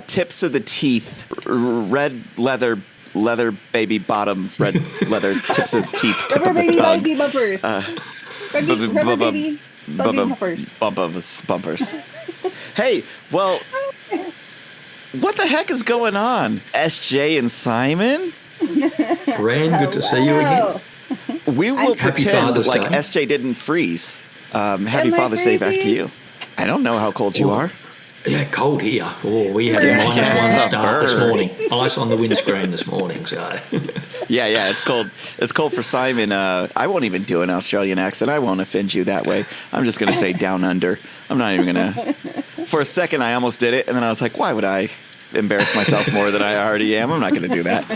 tips of the teeth, red leather baby bottom, red leather tips of teeth, tip Rubber of the baby tongue. buggy bumpers. Rubber baby buggy bumpers. Bumpers. Hey, well, what the heck is going on? SJ and Simon? Ren, good to see you again. We will Happy pretend Father's like Day. SJ didn't freeze. Happy Am I Father's Day back to freezing? you. I don't know how cold you are. Yeah, cold here. Oh, we had a Yeah. -1 start this Burn. morning. Ice on the windscreen this morning, so. Yeah, it's cold. It's cold for Simon. I won't even do an Australian accent. I won't offend you that way. I'm just going to say down under. I'm not even going to. For a second, I almost did it, and then I was like, why would I embarrass myself more than I already am? I'm not going to do that.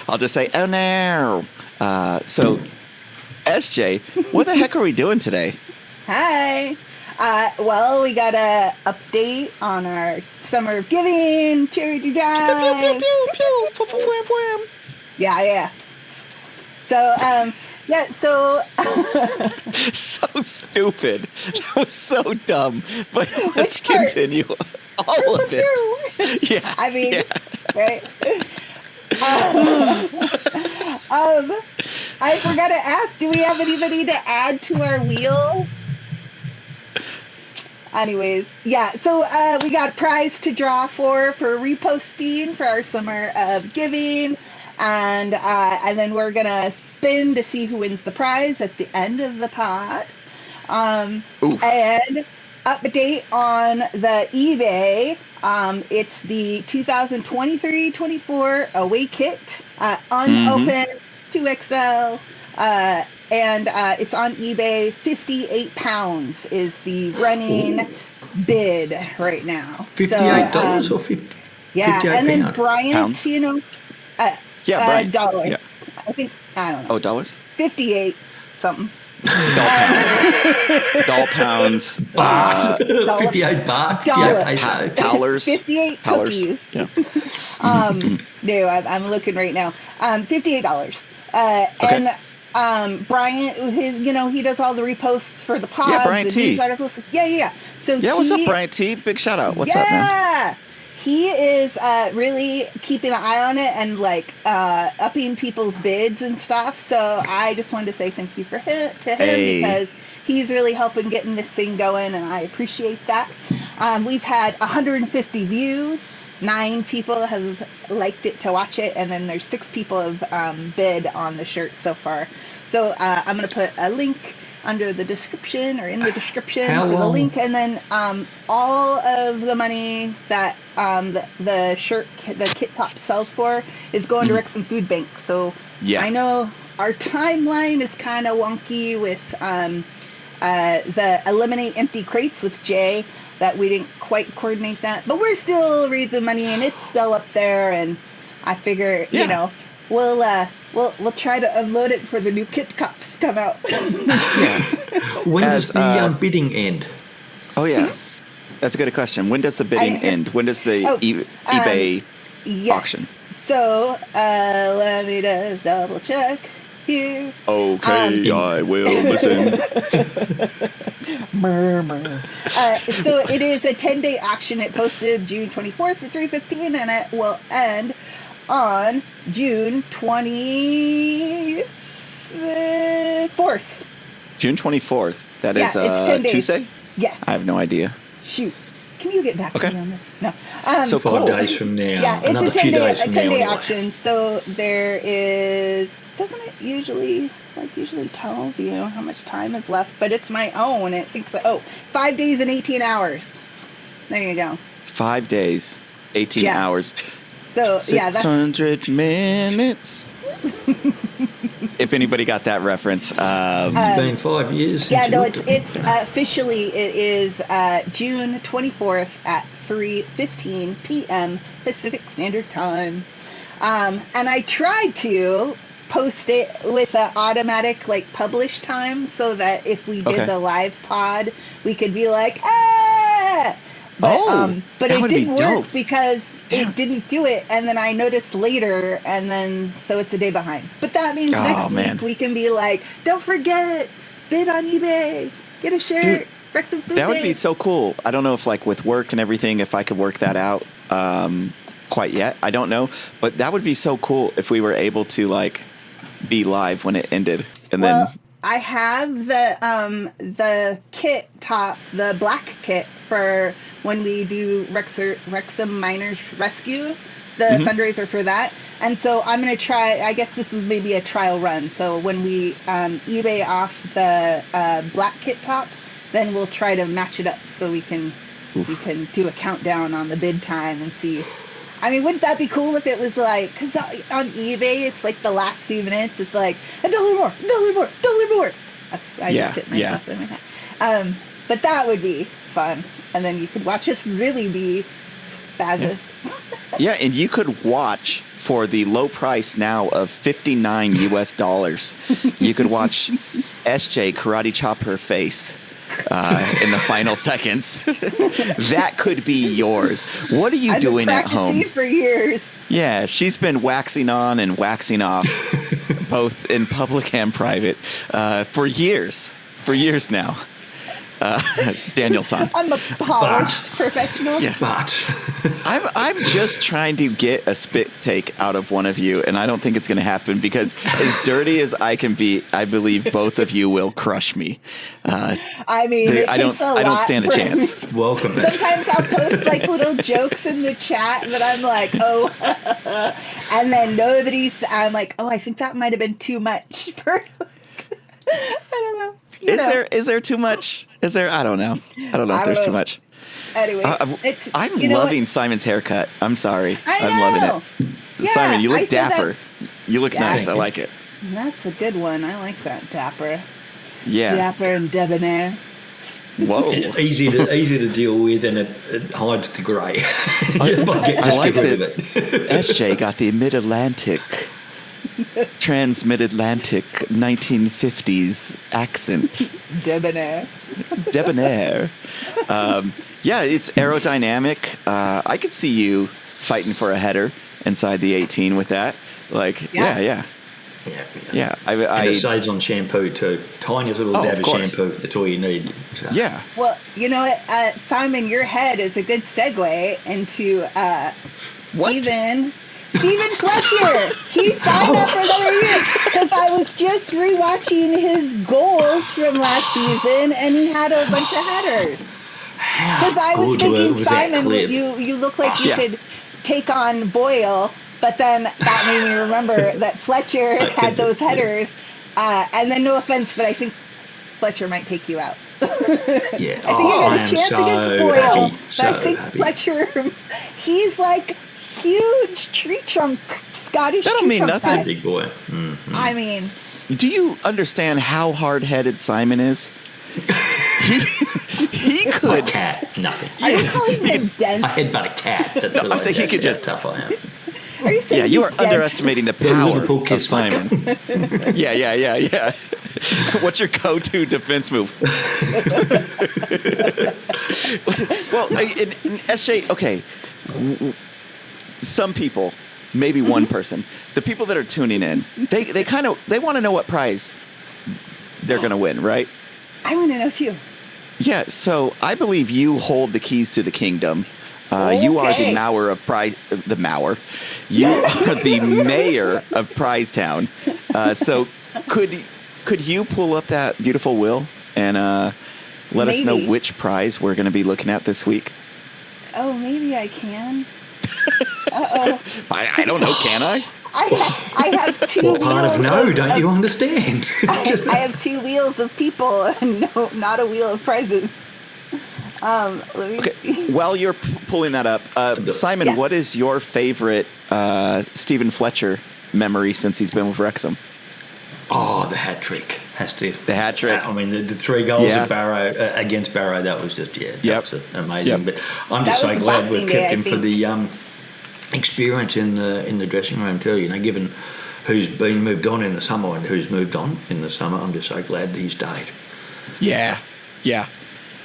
I'll just say, oh, no. So, SJ, what the heck are we doing today? Hi. Well, we got a update on our Summer of Giving charity drive. Yeah. So, so So stupid. That was so dumb. But let's Which part? continue. All of it. Yeah. I mean, yeah. right? I forgot to ask, do we have anybody to add to our wheel? Anyways, yeah, so we got a prize to draw for reposting for our Summer of Giving, and then we're gonna spin to see who wins the prize at the end of the pod. And update on the eBay. It's the 2023-24 away kit, unopened 2XL. And it's on eBay. £58 is the running bid right now. $58 or 50? Yeah, and then £58? Bryant, Pounds? Bryant. Dollars. I Yeah. think, I don't know. Oh, dollars? 58 something. Doll pounds. Baht. 58 baht. 58 peso. Dollars. 58 Dollars. cookies. Yeah. No, I'm looking right now. $58. Okay. And Bryant, he does all the reposts for the pods. Yeah, Bryant and T. news articles. Yeah. So Yeah, what's up, Bryant T? Big shout out. What's up, man? Yeah, he is really keeping an eye on it and upping people's bids and stuff. So I just wanted to say thank you to him because he's really helping getting this thing going, and I appreciate that. We've had 150 views. 9 people have liked it to watch it, and then there's 6 people have bid on the shirt so far. So I'm going to put a link under the description or in the description for the link, and then all of the money that the shirt, the kit top sells for is going to Wrexham Foodbank. So I know our timeline is kind of wonky with the Eliminate Empty Crates with Jay, that we didn't quite coordinate that, but we're still raising money and it's still up there, and I figure we'll try to unload it for the new kit cups come out. When does the bidding end? Oh yeah, that's a good question. When does the bidding end? When does the eBay auction? So let me just double check here. Okay, I will listen. So it is a 10-day auction. It posted June 24th at 3:15, and it will end on June 24th. June 24th. That is it's 10 days. Tuesday? Yes. I have no idea. Shoot. Can you get back to me on this? No. So 5 days from now. Yeah, it's Another a few 10-day, days from now. 10-day Anyway. auction. So there is, doesn't it usually tells you how much time is left, but it's my own. It thinks that, 5 days and 18 hours. There you go. 5 days, 18 hours. So 600 minutes. If anybody got that reference. It's been 5 years since it's officially, it is June 24th at 3:15 p.m. Pacific Standard Time. And I tried to post it with an automatic publish time so that if we did the live pod, we could be like, but it didn't work because it didn't do it, and then I noticed later, and then so it's a day behind. But that means next week we can be like, don't forget, bid on eBay, get a shirt. Wrexham Foodbank. That would be so cool. I don't know if like with work and everything, if I could work that out quite yet. I don't know, but that would be so cool if we were able to like be live when it ended, and then. I have the kit top, the black kit for when we do Wrexham Miners Rescue, the fundraiser for that. And so I'm going to try, I guess this was maybe a trial run. So when we eBay off the black kit top, then we'll try to match it up so we can do a countdown on the bid time and see. I mean, wouldn't that be cool if it was like, because on eBay, it's like the last few minutes, it's like, $1 more, $1 more, $1 more. I just hit myself in my head. But that would be fun. And then you could watch us really be spazzes. Yeah, and you could watch for the low price now of $59 US. You could watch SJ karate chop her face in the final seconds. That could be yours. What are you doing at home? For years. Yeah, she's been waxing on and waxing off, both in public and private, for years. For years now. Daniel-san. I'm a polished professional. Yeah. But I'm just trying to get a spit take out of one of you, and I don't think it's going to happen because as dirty as I can be, I believe both of you will crush me. I mean, I don't stand a chance. welcome. Sometimes I'll post like little jokes in the chat that I'm like, oh, and then I'm like, oh, I think that might have been too much for. I don't know. Is there too much? Is there? I don't know. I don't know if there's too much. Anyway, I'm loving Simon's haircut. I'm sorry. I'm loving it. Yeah, Simon, you look dapper. You look nice. I like it. That's a good one. I like that, dapper. Yeah. Dapper and debonair. Whoa. Easy to deal with, and it hides the grey. I like that SJ got the Mid-Atlantic, Trans-Mid-Atlantic 1950s accent. Debonair. Yeah, it's aerodynamic. I could see you fighting for a header inside the 18 with that. Like, yeah. And it saves on shampoo too. Tiny little dab of shampoo. That's all you need. So. Yeah. Well, you know what, Simon, your head is a good segue into Stephen Fletcher. He signed up for another year because I was just rewatching his goals from last season, and he had a bunch of headers. Because I was thinking, Simon, you look like you could take on Boyle. But then that made me remember that Fletcher had those headers. And then no offense, but I think Fletcher might take you out. Yeah. I think you got a chance against Boyle. But I think Fletcher, he's like huge tree trunk, Scottish That'll tree mean trunk nothing. guy. Big boy. Mm-hmm. I mean. Do you understand how hard-headed Simon is? He could. A cat, nothing. Are you calling him dense? I headbutt a cat. That's I'm saying he could just. Tough I am. Are you saying You are dense? underestimating the power Liverpool of kiss Simon. Yeah. What's your go-to defense move? Well, in SJ, okay. Some people, maybe one person, the people that are tuning in, they want to know what prize they're going to win, right? I want to know too. Yeah, so I believe you hold the keys to the kingdom. You are the mayor of You are the mayor of Prizetown. So could you pull up that beautiful will and let us know which prize we're going to be looking at this week? Oh, maybe I can. Uh-oh. I don't know. Can I? I have two What wheels. part of no don't you understand? I have two wheels of people and not a wheel of prizes. Okay. While you're pulling that up, Simon, what is your favorite Stephen Fletcher memory since he's been with Wrexham? Oh, the hat trick has to. The hat trick. I mean, the 3 goals at Barrow against Barrow. That was just that was amazing. But I'm just so glad we've kept him for the experience in the dressing room too. You know, given who's been moved on in the summer and who's moved on in the summer, I'm just so glad that he stayed. Yeah.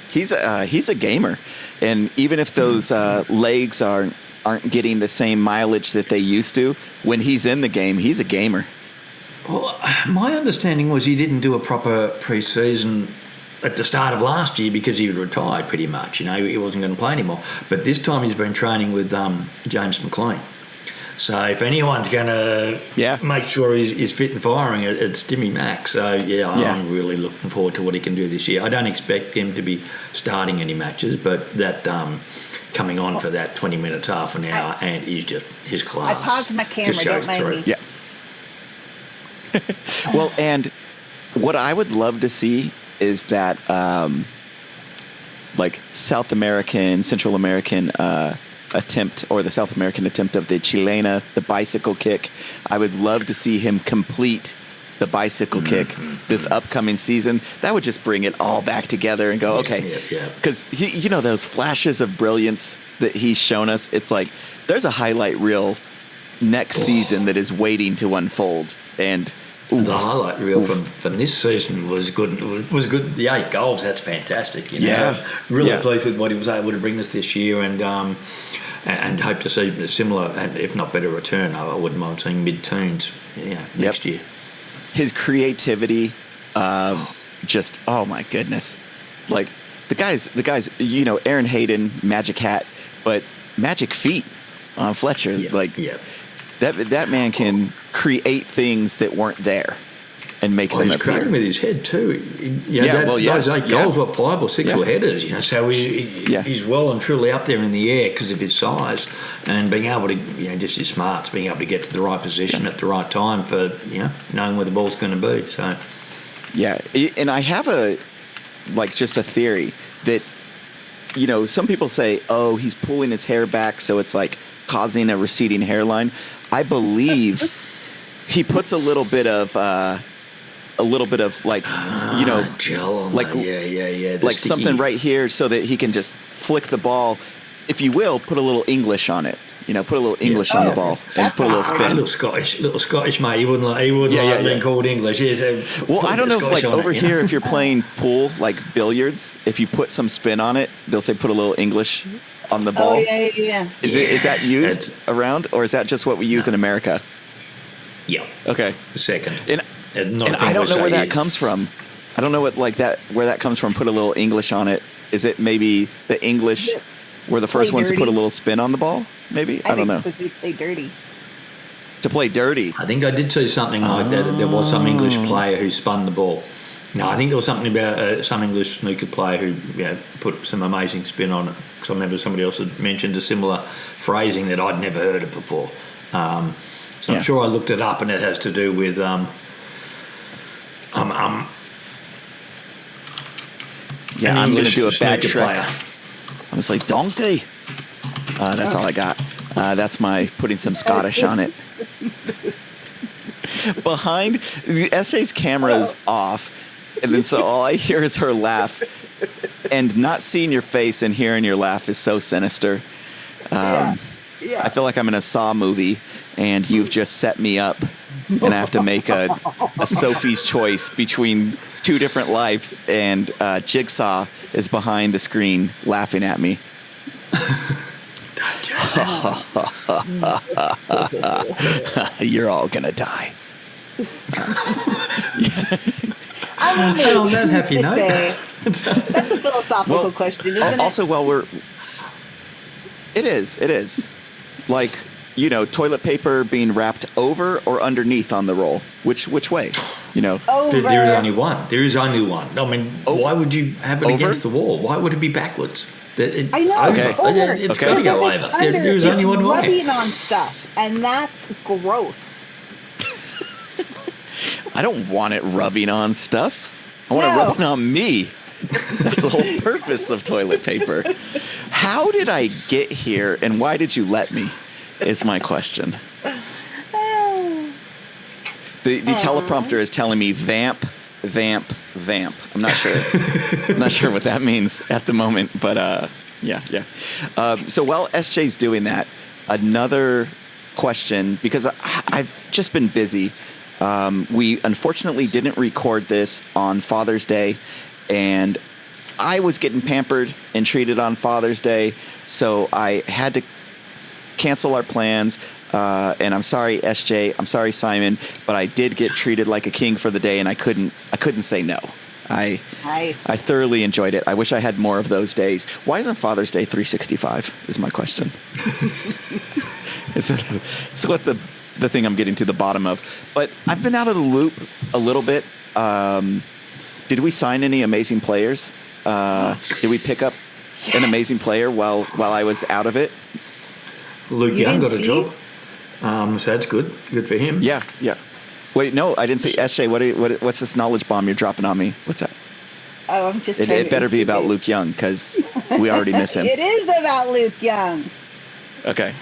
He's a gamer, and even if those legs aren't getting the same mileage that they used to, when he's in the game, he's a gamer. Well, my understanding was he didn't do a proper pre-season at the start of last year because he retired pretty much. He wasn't going to play anymore. But this time he's been training with James McLean. So if anyone's going to make sure he's fit and firing, it's Jimmy Mack. So, I'm really looking forward to what he can do this year. I don't expect him to be starting any matches, but that coming on for that 20 minutes, half an hour, and he's just his class. I paused my camera, don't mind me. Yeah. Well, and what I would love to see is that like South American, Central American attempt, or the South American attempt of the Chilena, the bicycle kick. I would love to see him complete the bicycle kick this upcoming season. That would just bring it all back together and go, okay. Because, those flashes of brilliance that he's shown us, it's like there's a highlight reel next season that is waiting to unfold. And the highlight reel from this season was good. The 8 goals, that's fantastic. Really pleased with what he was able to bring us this year, and hope to see a similar, and if not better, return. I wouldn't mind seeing mid-teens next year. His creativity, just, oh my goodness. Like the guys, Aaron Hayden, magic hat, but magic feet on Fletcher. That man can create things that weren't there and make them appear. He's creating with his head too. Those 8 goals were 5 or 6 were headers. So he's well and truly up there in the air because of his size and being able to, just his smarts, being able to get to the right position at the right time for, knowing where the ball's going to be. So, and I have just a theory that, some people say, oh, he's pulling his hair back, so it's like causing a receding hairline. I believe he puts a little bit of like, gel on like, like sticky. something right here so that he can just flick the ball, if you will, put a little English on it. Put a little English on the ball and put a little spin. A little Scottish mate. He wouldn't like being called English. Well, I don't know if like over here, if you're playing pool, like billiards, if you put some spin on it, they'll say put a little English on the ball. Oh, yeah. Is that used around, or is that just what we use in America? Yeah. Okay. Second. And I don't know where that comes from. I don't know where that comes from. Put a little English on it. Is it maybe the English were the first ones to put a little spin on the ball? Maybe? I don't know. To play dirty. To play dirty. I think I did see something like that. There was some English player who spun the ball. No, I think there was something about some English snooker player who put some amazing spin on it. Because I remember somebody else had mentioned a similar phrasing that I'd never heard it before. So I'm sure I looked it up, and it has to do with I'm going to do a bad Shrek. I was like, donkey. That's all I got. That's my putting some Scottish on it. Behind, SJ's camera's off, and then so all I hear is her laugh. And not seeing your face and hearing your laugh is so sinister. I feel like I'm in a Saw movie, and you've just set me up, and I have to make a Sophie's choice between 2 different lives, and Jigsaw is behind the screen laughing at me. You're all gonna die. I mean, on that happy note. That's a philosophical question, isn't it? Also, it is. Like, toilet paper being wrapped over or underneath on the roll. Which way? Over. There is only one. There is only one. I mean, why would you have it against the wall? Why would it be backwards? I know. Okay. It's got to go over. There is only one way. It's rubbing on stuff, and that's gross. I don't want it rubbing on stuff. I want it rubbing on me. That's the whole purpose of toilet paper. How did I get here, and why did you let me? Is my question. The teleprompter is telling me vamp, vamp, vamp. I'm not sure. I'm not sure what that means at the moment, but yeah. So while SJ's doing that, another question, because I've just been busy. We unfortunately didn't record this on Father's Day, and I was getting pampered and treated on Father's Day, so I had to cancel our plans. And I'm sorry, SJ. I'm sorry, Simon, but I did get treated like a king for the day, and I couldn't say no. I thoroughly enjoyed it. I wish I had more of those days. Why isn't Father's Day 365 is my question. It's what the thing I'm getting to the bottom of. But I've been out of the loop a little bit. Did we sign any amazing players? Did we pick up an amazing player while I was out of it? Luke Young got a job. So that's good. Good for him. Yeah. Wait, no, I didn't say SJ. What's this knowledge bomb you're dropping on me? What's that? Oh, I'm just. It better be about Luke Young because we already miss him. It is about Luke Young. Okay.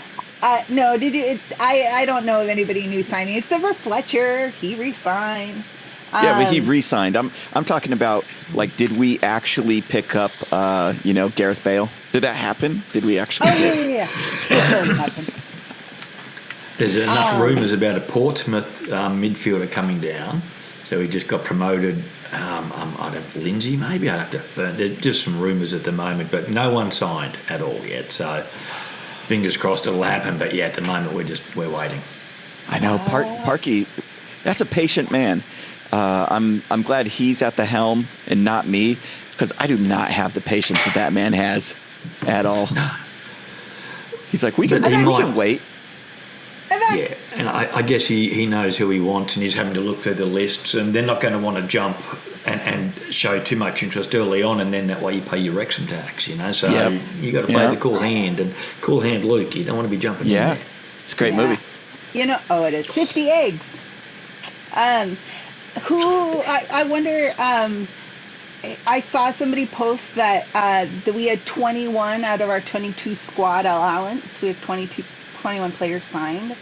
No, did you? I don't know of anybody new signing except for Fletcher. He re-signed. Yeah, but he re-signed. I'm talking about, like, did we actually pick up, Gareth Bale? Did that happen? Did we actually? Yeah. It happened. There's enough rumours about a Portsmouth midfielder coming down. So he just got promoted. Lindsay, maybe I'd have to. There's just some rumours at the moment, but no one signed at all yet. So fingers crossed it'll happen. But yeah, at the moment we're waiting. I know Parky. That's a patient man. I'm glad he's at the helm and not me, because I do not have the patience that man has at all. He's like, we can wait. Yeah, and I guess he knows who he wants, and he's having to look through the lists, and they're not going to want to jump and show too much interest early on, and then that way you pay your Wrexham tax, So you got to play the cool hand, and cool hand Luke. You don't want to be jumping in there. It's a great movie. It is 50 eggs. I wonder. I saw somebody post that we had 21 out of our 22 squad allowance. We have 21 players signed,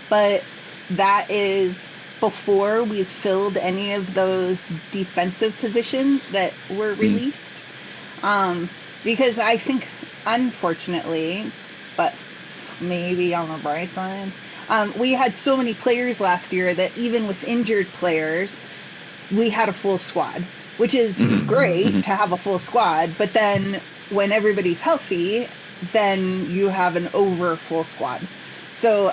but that is before we've filled any of those defensive positions that were released. Because I think, unfortunately, but maybe on the bright side, we had so many players last year that even with injured players, we had a full squad, which is great to have a full squad. But then when everybody's healthy, then you have an over full squad. So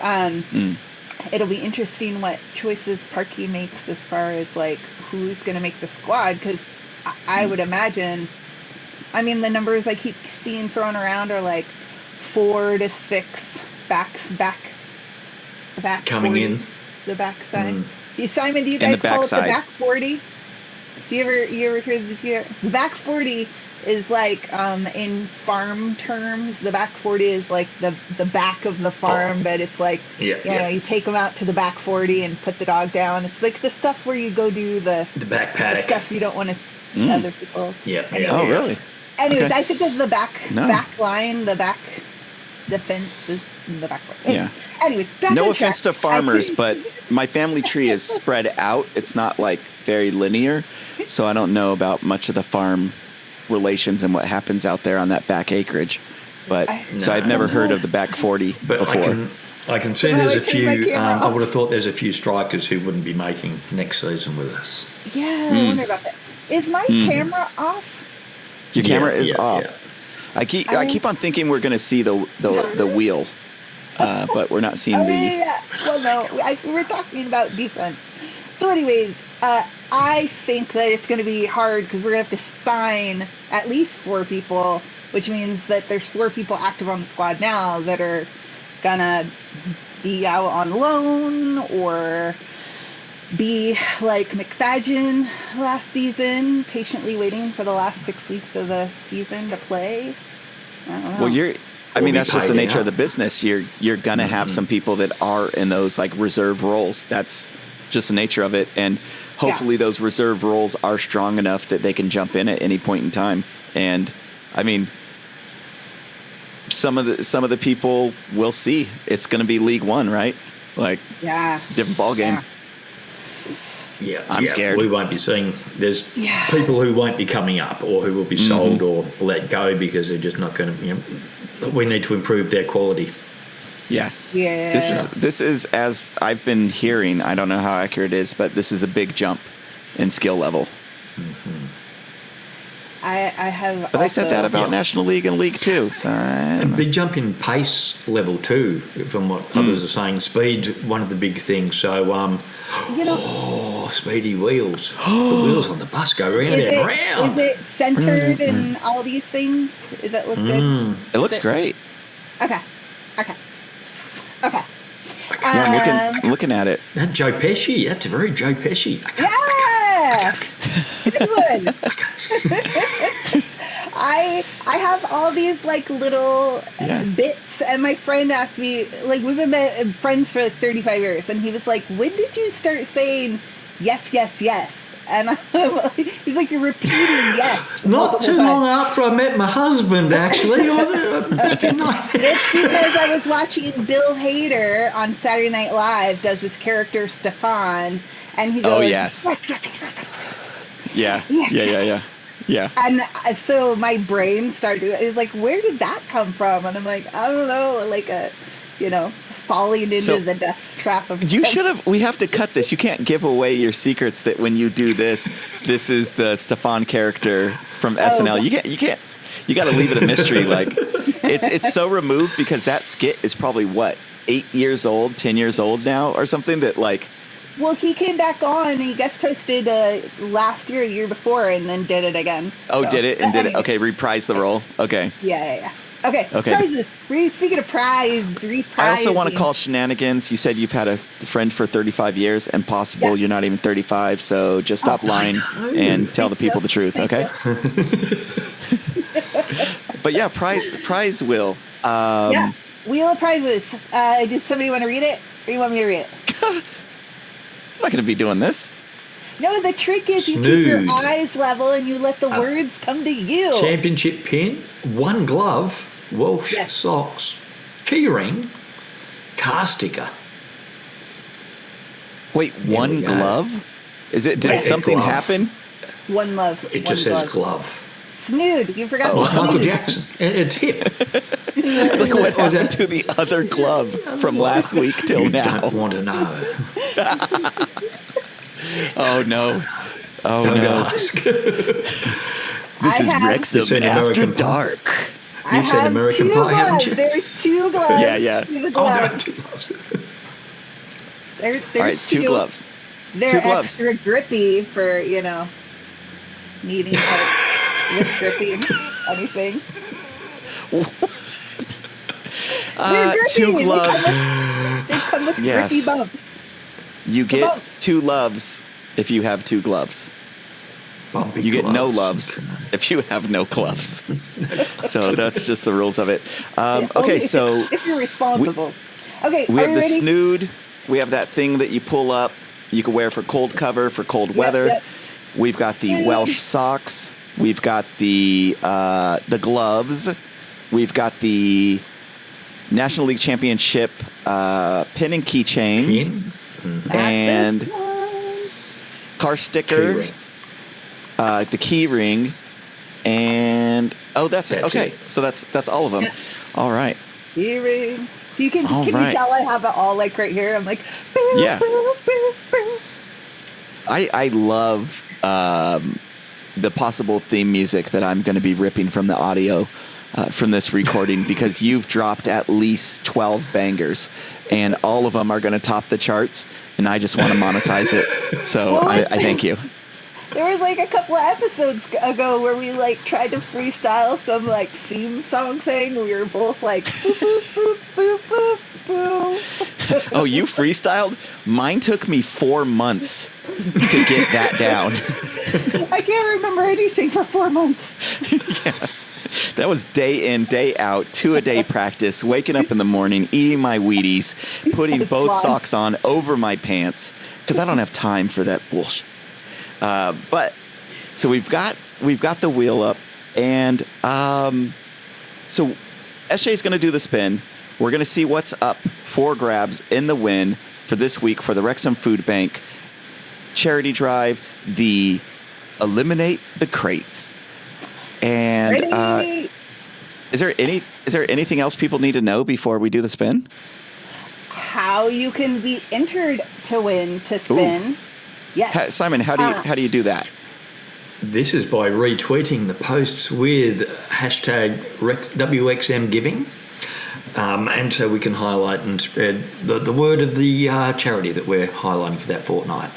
it'll be interesting what choices Parky makes as far as like who's going to make the squad, because I would imagine, the numbers I keep seeing thrown around are like 4 to 6 backs back coming in the backside. Simon, do you guys call it the back 40? Do you ever hear the back 40 is like in farm terms, the back 40 is like the back of the farm, but it's like you take them out to the back 40 and put the dog down. It's like the stuff where you go do the back paddock, the stuff you don't want to other people. Anyway, oh really? Anyways, okay. I think it's the back line, the back defense is in the back line. Anyways, no offense to farmers, but my family tree is spread out. It's not like very linear, so I don't know about much of the farm relations and what happens out there on that back acreage. But so I've never heard of the back 40 before. I can see there's a few. I would have thought there's a few strikers who wouldn't be making next season with us. Yeah, I wonder about that. Is my camera off? Your camera is off. Yeah. I keep on thinking we're going to see the wheel, but we're not seeing the. Yeah. Well, no, we're talking about defense. So, anyways, I think that it's going to be hard because we're going to have to sign at least 4 people, which means that there's 4 people active on the squad now that are going to be out on loan or be like McFadgen last season, patiently waiting for the last 6 weeks of the season to play. I don't know. Well, that's just the nature of the business. You're going to have some people that are in those like reserve roles. That's just the nature of it. And hopefully those reserve roles are strong enough that they can jump in at any point in time. And some of the people we'll see. It's going to be League One, right? Like different ball game. Yeah, I'm scared. We won't be seeing. There's people who won't be coming up or who will be sold or let go because they're just not going to. We need to improve their quality. Yeah. This is as I've been hearing. I don't know how accurate it is, but this is a big jump in skill level. I have. But they said that about National League and League Two. So a big jump in pace level too, from what others are saying. Speed, one of the big things. So, speedy wheels. The wheels on the bus go round and round. Is it centered and all these things? Does it look good? It looks great. Okay. Yeah, I'm looking at it. That's Joe Pesci. That's a very Joe Pesci. Yeah, good one. I have all these like little bits, and my friend asked me, like, we've been friends for like 35 years, and he was like, when did you start saying yes, yes, yes? And he's like, you're repeating yes. Not too long after I met my husband, actually. Back in It's because I was watching Bill Hader on Saturday Night Live does his character Stefan, and he goes, "Oh yes, yeah." And so my brain started doing it. It's like, where did that come from? And I'm like, I don't know, like falling into the death trap of. We have to cut this. You can't give away your secrets that when you do this is the Stefan character from SNL. You can't. You got to leave it a mystery. Like it's so removed because that skit is probably 8 years old, 10 years old now, or something that like. Well, he came back on and he guest hosted last year, the year before, and then did it again. Oh, so. Did it? Okay, reprised the role. Okay. Yeah. Okay. Prizes. Speaking of reprise. I also want to call shenanigans. You said you've had a friend for 35 years, and possible you're not even 35, so just stop lying and tell the people the truth, okay? But yeah, prize wheel. Wheel of prizes. Does somebody want to read it, or you want me to read it? I'm not going to be doing this. No, the trick is you keep your eyes level and you let the words come to you. Championship pin, one glove, Welsh socks, key ring, car sticker. Wait, one glove? Did something happen? One glove. It just says glove. Snood, you forgot. Michael Jackson. It's hip. It's like, what happened to the other glove from last week till now? Don't want to know. Oh no! Don't ask. This is Wrexham After Dark. You've seen American Pie, haven't you? There's two gloves. Yeah. There's two gloves. There's all right, it's two gloves. They're extra grippy for needing help with gripping anything. What? Two gloves. They come with grippy bumps. You get two loves if you have two gloves. Bumpy you get gloves. no loves if you have no gloves. So that's just the rules of it. Okay, so if you're responsible. We have the snood. We have that thing that you pull up. You can wear for cold cover, for cold weather. Yep. We've got the Welsh socks. We've got the gloves. We've got the National League Championship pin and keychain. And car sticker, the key ring, and that's it. Okay, so that's all of them. All right. Key ring. So can you tell I have it all like right here? I'm like, yeah. I love the possible theme music that I'm going to be ripping from the audio from this recording because you've dropped at least 12 bangers. And all of them are going to top the charts, and I just want to monetize it. So I thank you. There was like a couple of episodes ago where we like tried to freestyle some like theme song thing. We were both like, boop, boop, boop, boop, boop, boop. Oh, you freestyled? Mine took me 4 months to get that down. I can't remember anything for 4 months. Yeah. That was day in, day out, 2-a-day practice, waking up in the morning, eating my Wheaties, putting both socks on over my pants, because I don't have time for that bullshit. But so we've got the wheel up, and so SJ is going to do the spin. We're going to see what's up for grabs in the win for this week for the Wrexham Foodbank charity drive, the Eliminate the Crates. And is there anything else people need to know before we do the spin? How you can be entered to win to spin. Ooh. Yes. Simon, how do you do that? This is by retweeting the posts with hashtag WXM giving. And so we can highlight and spread the word of the charity that we're highlighting for that fortnight.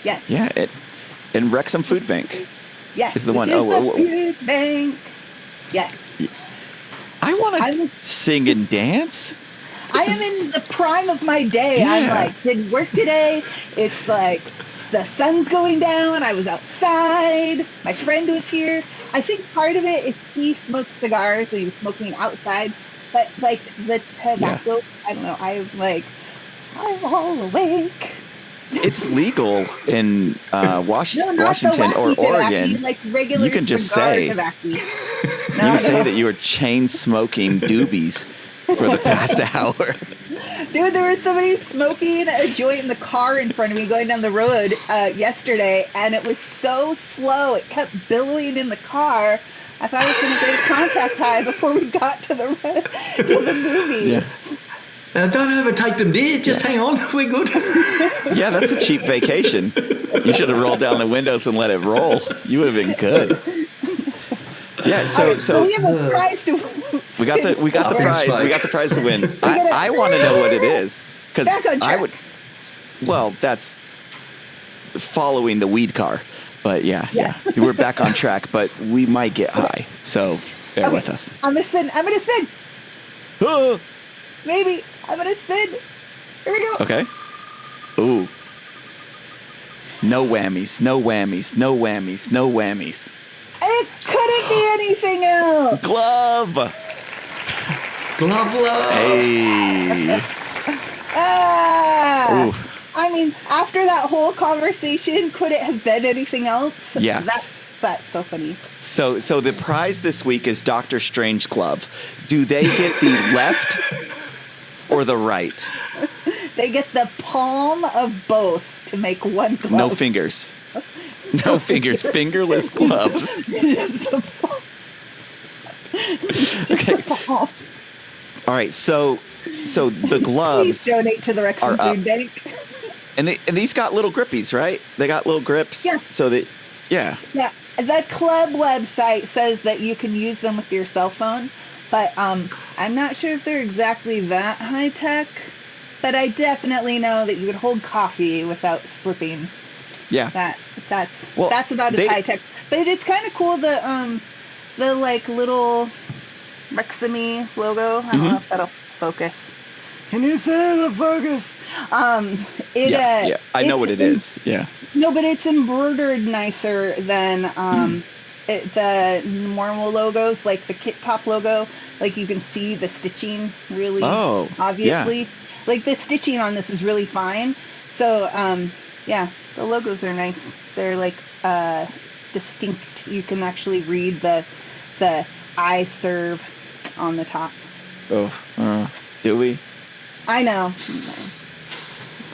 Yes. Yeah, and Wrexham Foodbank. Yes. Is the one. Food bank. Yes. I want to sing and dance. I am in the prime of my day. Yeah. I'm like, didn't work today. It's like the sun's going down. I was outside. My friend was here. I think part of it is he smoked cigars, so he was smoking outside. But like the tobacco, I don't know. I'm all awake. It's legal in Washington or Oregon. Like regular, you can just say you can say that you were chain smoking doobies for the past hour. Dude, there was somebody smoking a joint in the car in front of me going down the road yesterday, and it was so slow. It kept billowing in the car. I thought I was going to get a contact high before we got to the movie. Yeah. Don't overtake them, dear. Just hang on. We're good. Yeah, that's a cheap vacation. You should have rolled down the windows and let it roll. You would have been good. Yeah. So we have a prize to win. We got the prize. We got the prize to win. I want to know what it is because I would. Well, that's following the weed car, but yeah. We're back on track, but we might get high. So bear with us. I'm gonna spin. Oh. Maybe. I'm going to spin. Here we go. Okay. Ooh. No whammies. No whammies. No whammies. No whammies. It couldn't be anything else. Glove. Glove love. Hey. I mean, after that whole conversation, could it have been anything else? Yeah. That's so funny. So the prize this week is Doctor Strange glove. Do they get the left or the right? They get the palm of both to make one glove. No fingers. No fingers. Fingerless gloves. Just the palm. Okay. The palm. All right. So the gloves. Please donate to the Wrexham Foodbank. And these got little grippies, right? They got little grips. Yeah. So that Yeah. The club website says that you can use them with your cell phone, but I'm not sure if they're exactly that high tech. But I definitely know that you would hold coffee without slipping. Yeah. That's about as high tech. But it's kind of cool. The like little Wrexham logo. I don't know if that'll focus. Can you say the focus? I know what it is. Yeah. No, but it's embroidered nicer than the normal logos, like the kit top logo. Like you can see the stitching really obviously. Yeah. Like the stitching on this is really fine. So the logos are nice. They're like distinct. You can actually read the I serve on the top. Oh, do we? I know.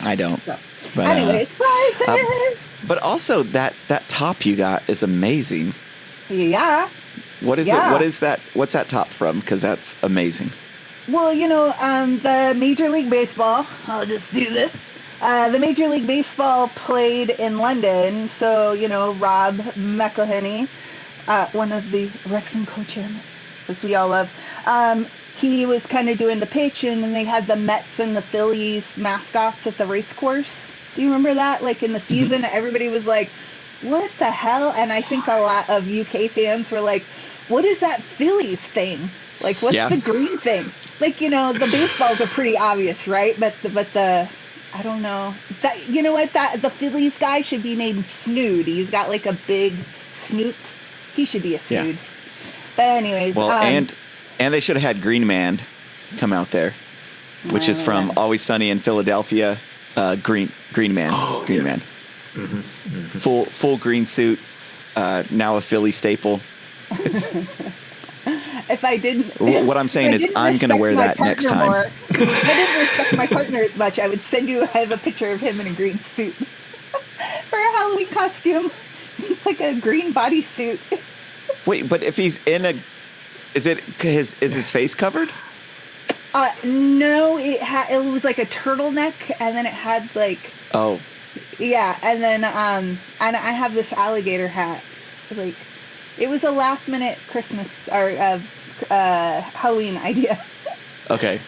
I don't. So, but, anyway, it's prizes. But also that top you got is amazing. Yeah. What is it? What is that? What's that top from? Because that's amazing. Well, the Major League Baseball. I'll just do this. The Major League Baseball played in London, so Rob McElhenney, one of the Wrexham co-chairmen, as we all love. He was kind of doing the pitch, and then they had the Mets and the Phillies mascots at the race course. Do you remember that? Like in the season, everybody was like, what the hell? And I think a lot of UK fans were like, what is that Phillies thing? Like, what's the green thing? Like, the baseballs are pretty obvious, right? But the I don't know. That the Phillies guy should be named Snood. He's got like a big snoot. He should be a Snood. Yeah. But anyways. Well, and they should have had Green Man come out there, which is from Always Sunny in Philadelphia. Green Man. Oh, Green Man. Mm-hmm. Mm-hmm. Full green suit. Now a Philly staple. It's. If I didn't. What I'm saying is, I'm going to wear that next time. If I didn't respect my partner as much, I would send you. I have a picture of him in a green suit for a Halloween costume. It's like a green bodysuit. Wait, but if he's in a. Is his face covered? No, it was like a turtleneck, and then it had like. Oh. Yeah, and then and I have this alligator hat. Like, it was a last minute Christmas or Halloween idea. Okay.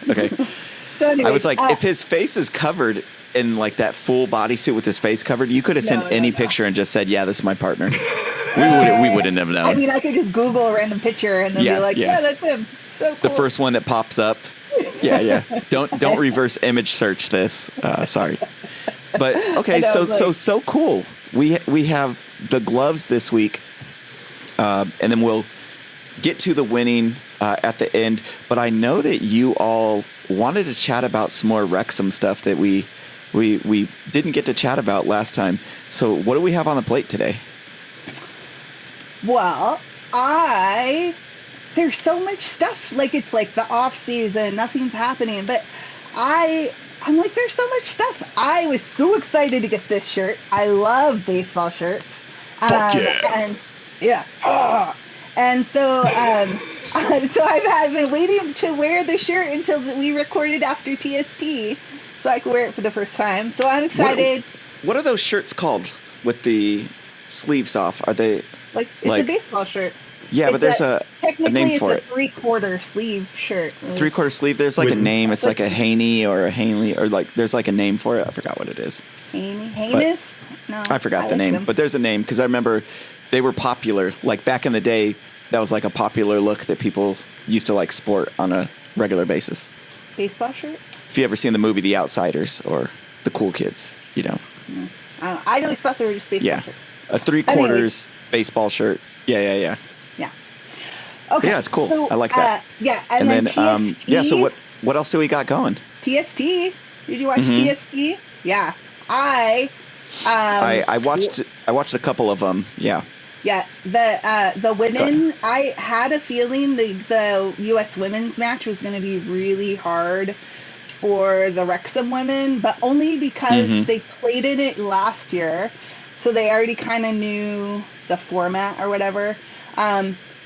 So anyways, I was like, if his face is covered in like that full bodysuit with his face covered, you could have sent any picture and just said, "Yeah, this is my partner." we wouldn't have known. I mean, I could just Google a random picture and then be like, "Yeah, that's him." So cool. The first one that pops up. Yeah. Don't reverse image search this. Sorry. But okay, so cool. We have the gloves this week, and then we'll get to the winning at the end. But I know that you all wanted to chat about some more Wrexham stuff that we didn't get to chat about last time. So what do we have on the plate today? Well, there's so much stuff. Like, it's like the off season, nothing's happening, but I'm like, there's so much stuff. I was so excited to get this shirt. I love baseball shirts. Fuck yeah. And yeah. And so, so I've been waiting to wear the shirt until we recorded after TST, so I could wear it for the first time. So I'm excited. What are those shirts called with the sleeves off? Are they like a baseball shirt? Yeah, but there's a name for it. It's a 3/4 sleeve shirt. 3/4 sleeve. There's like a name. It's like a Haney or a Hanley, or like there's like a name for it. I forgot what it is. Hanus? No, I forgot the name, but there's a name because I remember they were popular. Like back in the day, that was like a popular look that people used to like sport on a regular basis. Baseball shirt? If you ever seen the movie The Outsiders or The Cool Kids, you know. No. I always thought they were just baseball shirts. A 3/4 baseball shirt. Yeah. Okay. Yeah, it's cool. So, I like that. And then TST. So what else do we got going? TST. Did you watch TST? Yeah. I watched a couple of them. Yeah. Yeah. The women. I had a feeling the U.S. women's match was going to be really hard for the Wrexham women, but only because they played in it last year, so they already kind of knew the format or whatever.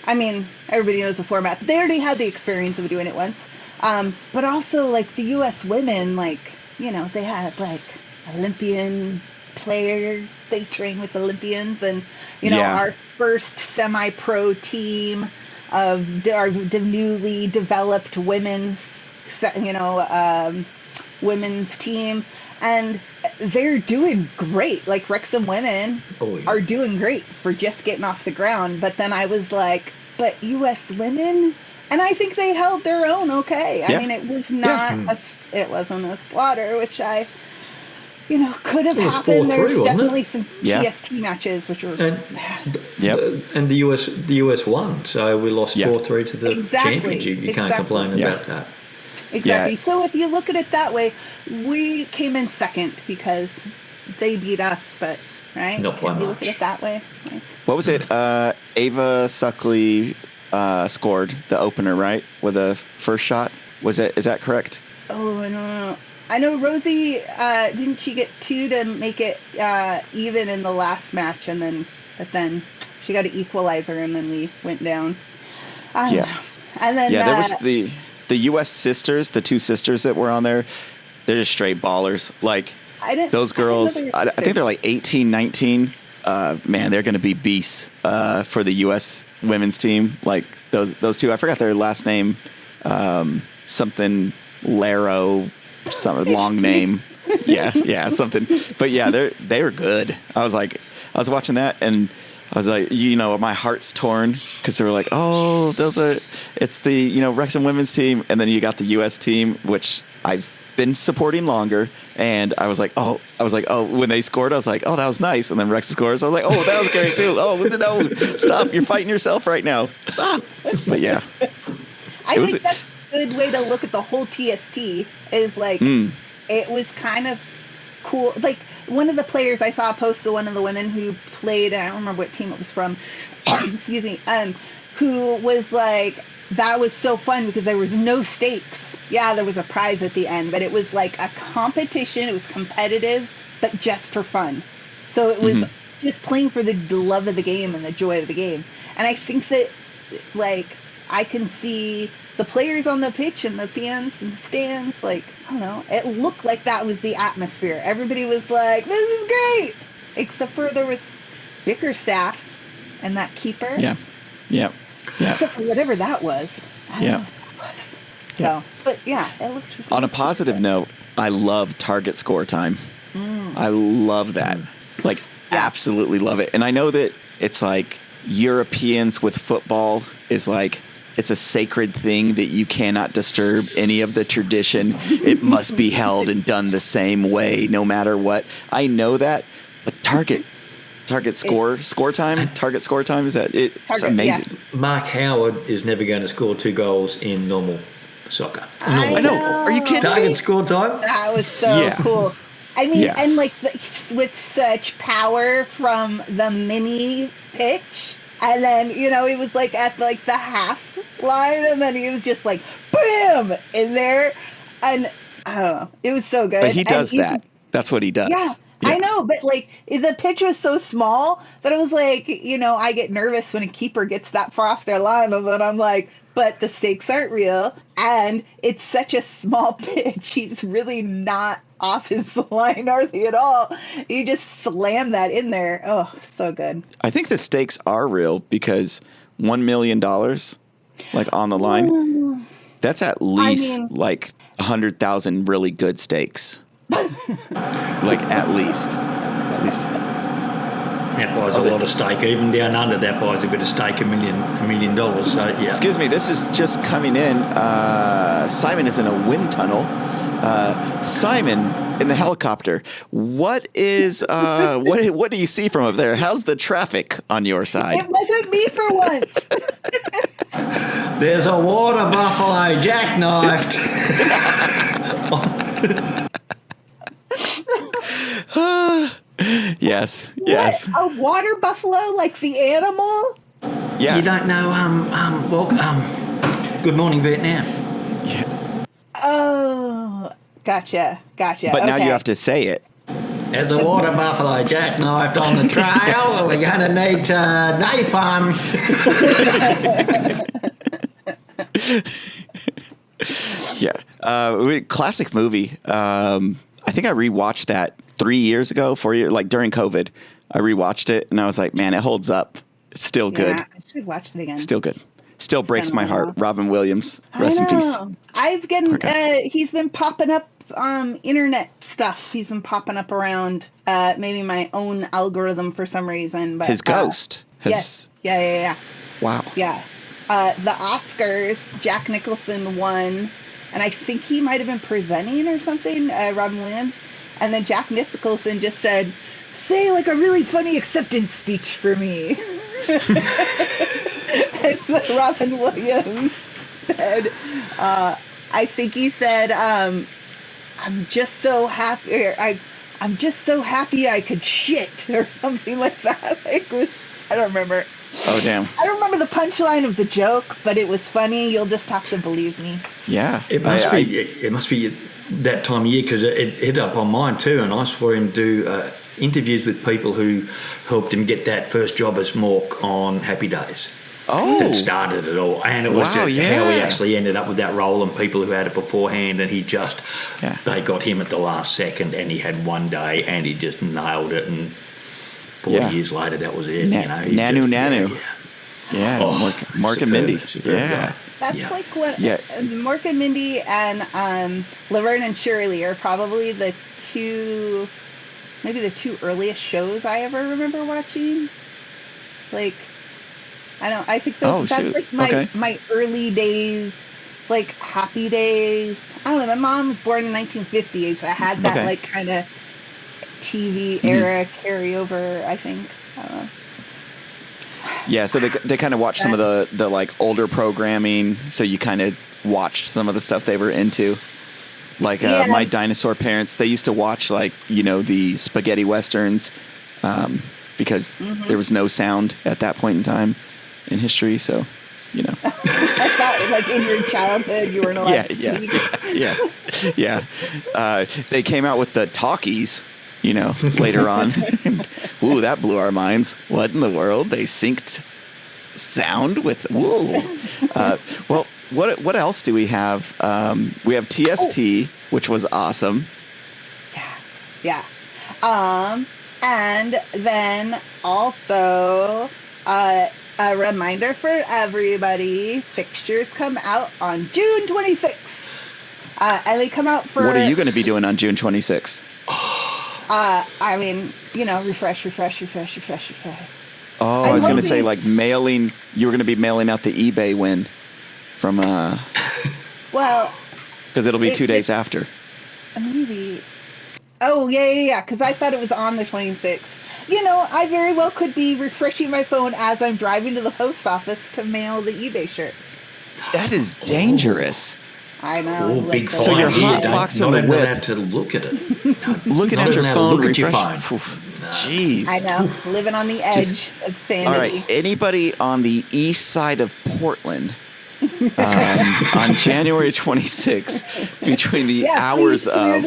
I mean, everybody knows the format, but they already had the experience of doing it once. But also, like, the U.S. women, like, you know, they had, like, Olympian players. They train with Olympians. And, you know, our first semi-pro team of the newly developed women's team. And they're doing great. Like, Wrexham women are doing great for just getting off the ground. But then I was like, but U.S. women? And I think they held their own okay. I mean, it was not it wasn't a slaughter, which could have happened. There's definitely some TST matches which were bad. And the US won, so we lost 4-3 to the championship. You can't complain about that. Exactly. Yeah. So if you look at it that way, we came in second because they beat us, but not by much. You look at it that way. Like, what was it? Ava Suckley scored the opener, right, with a first shot. Is that correct? Oh, I don't know. I know Rosie didn't she get 2 to make it even in the last match, but then she got an equalizer, and then we went down. I don't know. And then there was the U.S. sisters, the 2 sisters that were on there. They're just straight ballers. Like, those girls, I think they're like 18, 19. Man, they're going to be beasts for the U.S. women's team. Like, those 2, I forgot their last name, something Laro, some long name. Yeah, something. But yeah, they were good. I was watching that, and I was like, my heart's torn because they were like, oh, it's the, Wrexham women's team. And then you got the U.S. team, which I've been supporting longer. And I was like, oh, when they scored, I was like, oh, that was nice. And then Wrexham scores. I was like, oh, that was great too. Oh, no, stop. You're fighting yourself right now. Stop. But yeah. I think that's a good way to look at the whole TST is like, it was kind of cool. Like, one of the players I saw post to one of the women who played, I don't remember what team it was from, excuse me, who was like, that was so fun because there was no stakes. Yeah, there was a prize at the end, but it was like a competition. It was competitive, but just for fun. So it was just playing for the love of the game and the joy of the game. And I think that, like, I can see the players on the pitch and the fans and the stands, like, I don't know, it looked like that was the atmosphere. Everybody was like, this is great, except for there was Bickerstaff and that keeper. Yeah. Except for whatever that was. I don't know what that was. Yeah. So, but yeah, it looked really On a positive note, I love target score time. I love that. Like, absolutely love it. And I know that it's like Europeans with football is like, it's a sacred thing that you cannot disturb any of the tradition. It must be held and done the same way, no matter what. I know that, but target score time is that it's amazing. Yeah. Mark Howard is never going to score 2 goals in normal soccer. I know. Are you kidding Target me? score time? That was so cool. I mean, and like with such power from the mini pitch, and then it was like at like the half line, and then he was just like bam in there, and I don't know, it was so good. But he does that. That's what he does. Yeah. I know, but like the pitch was so small that it was like, I get nervous when a keeper gets that far off their line, and then I'm like, but the stakes aren't real, and it's such a small pitch. He's really not off his line, are they at all? You just slam that in there. Oh, so good. I think the stakes are real because $1 million, like on the line, that's at least like 100,000 really good stakes. Like at least. That buys a lot of stake. Even down under, that buys a bit of stake, $1 million. So, yeah. Excuse me, this is just coming in. Simon is in a wind tunnel. Simon, in the helicopter, what is what do you see from up there? How's the traffic on your side? It wasn't me for once. There's a water buffalo jackknifed. Yes. What? A water buffalo, like the animal? Yeah. You don't know, Good Morning Vietnam. Yeah. Oh, gotcha. But now you have to say it. There's a water buffalo jackknifed on the trail. We're going to need napalm. Yeah. Classic movie. I think I rewatched that 3 years ago, 4 years, like during COVID. I rewatched it and I was like, man, it holds up. It's still good. I should watch it again. Still good. Still breaks my heart. Robin Williams, rest in peace. He's been popping up internet stuff. He's been popping up around maybe my own algorithm for some reason. But his ghost. Yes. Yeah. Wow. Yeah. The Oscars, Jack Nicholson won, and I think he might have been presenting or something, Robin Williams. And then Jack Nicholson just said, say like a really funny acceptance speech for me. And so Robin Williams said, I think he said, I'm just so happy, I'm just so happy I could shit, or something like that. I don't remember. Oh, damn. I don't remember the punchline of the joke, but it was funny. You'll just have to believe me. Yeah. It must be that time of year, because it hit up on mine too, and I saw him do interviews with people who helped him get that first job as Mork on Happy Days. Oh. That started it all. And it was how he actually ended up with that role, and people who had it beforehand, and they got him at the last second, and he had one day and he just nailed it, and 40 years later that was it. Nanu. Yeah, Mork and Mindy. Yeah. That's like what Mork and Mindy and Laverne and Shirley are probably the two earliest shows I ever remember watching. Like, I think that's like my early days, like Happy Days. I don't know, my mom was born in 1950s. I had that like kind of TV era carryover, I think. I don't know. Yeah, so they kind of watched some of the like older programming, so you kind of watched some of the stuff they were into. Like my dinosaur parents, they used to watch like, the spaghetti westerns because there was no sound at that point in time in history, so, I thought like in your childhood you weren't allowed to speak. Yeah. They came out with the talkies, later on. Ooh, that blew our minds. What in the world? They synced sound with, whoa. Well, what else do we have? We have TST, which was awesome. Yeah. And then also a reminder for everybody: fixtures come out on June 26th. And they come out for. What are you going to be doing on June 26th? I mean, refresh. Oh, I was going to say like mailing. You were going to be mailing out the eBay win from. Well. Because it'll be 2 days after. Maybe. Oh yeah. Because I thought it was on the 26th. I very well could be refreshing my phone as I'm driving to the post office to mail the eBay shirt. That is dangerous. I know. Big fine. So you're hotboxing the whip. Not to look at it. Looking at your phone, look at your phone. Jeez. I know. Living on the edge of sanity. All right. Anybody on the east side of Portland on January 26th between the hours of...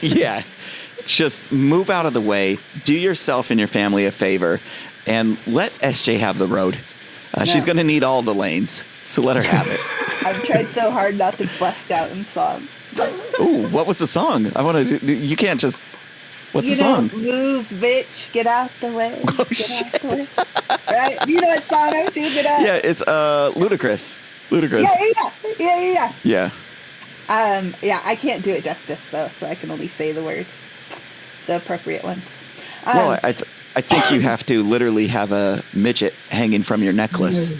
Yeah. Just move out of the way. Do yourself and your family a favor and let SJ have the road. She's going to need all the lanes. So let her have it. I've tried so hard not to bust out in song. Ooh, what was the song? You can't just... What's the song? Move, bitch, get out the way. Out the way. Right? You know what song I'm thinking of? Yeah, it's Ludacris. Yeah. Yeah. I can't do it justice, though, so I can only say the words. The appropriate ones. Well, I think you have to literally have a midget hanging from your necklace.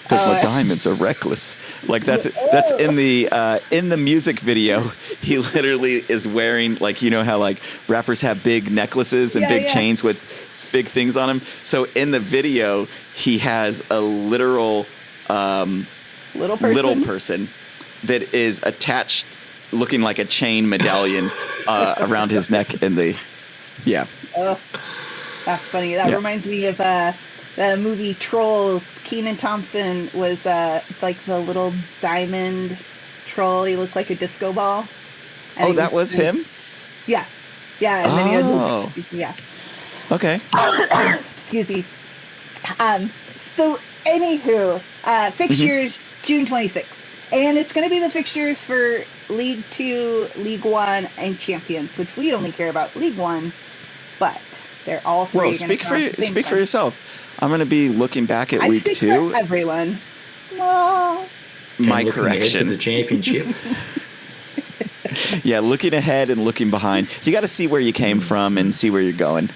Because my diamonds are reckless. Like that's in the music video. He literally is wearing how like rappers have big necklaces and big chains with big things on them. So in the video, he has a literal little person that is attached, looking like a chain medallion around his neck. Oh, that's funny. That reminds me of the movie Trolls. Kenan Thompson was like the little diamond troll. He looked like a disco ball. And that was him? Yeah. And then he had Okay. Excuse me. So anywho, fixtures June 26th. And it's going to be the fixtures for League 2, League 1, and Champions, which we only care about League 1, but they're all three. Well, speak for yourself. I'm going to be looking back at Week 2. For everyone. My correction. To the championship. Yeah, looking ahead and looking behind. You got to see where you came from and see where you're going.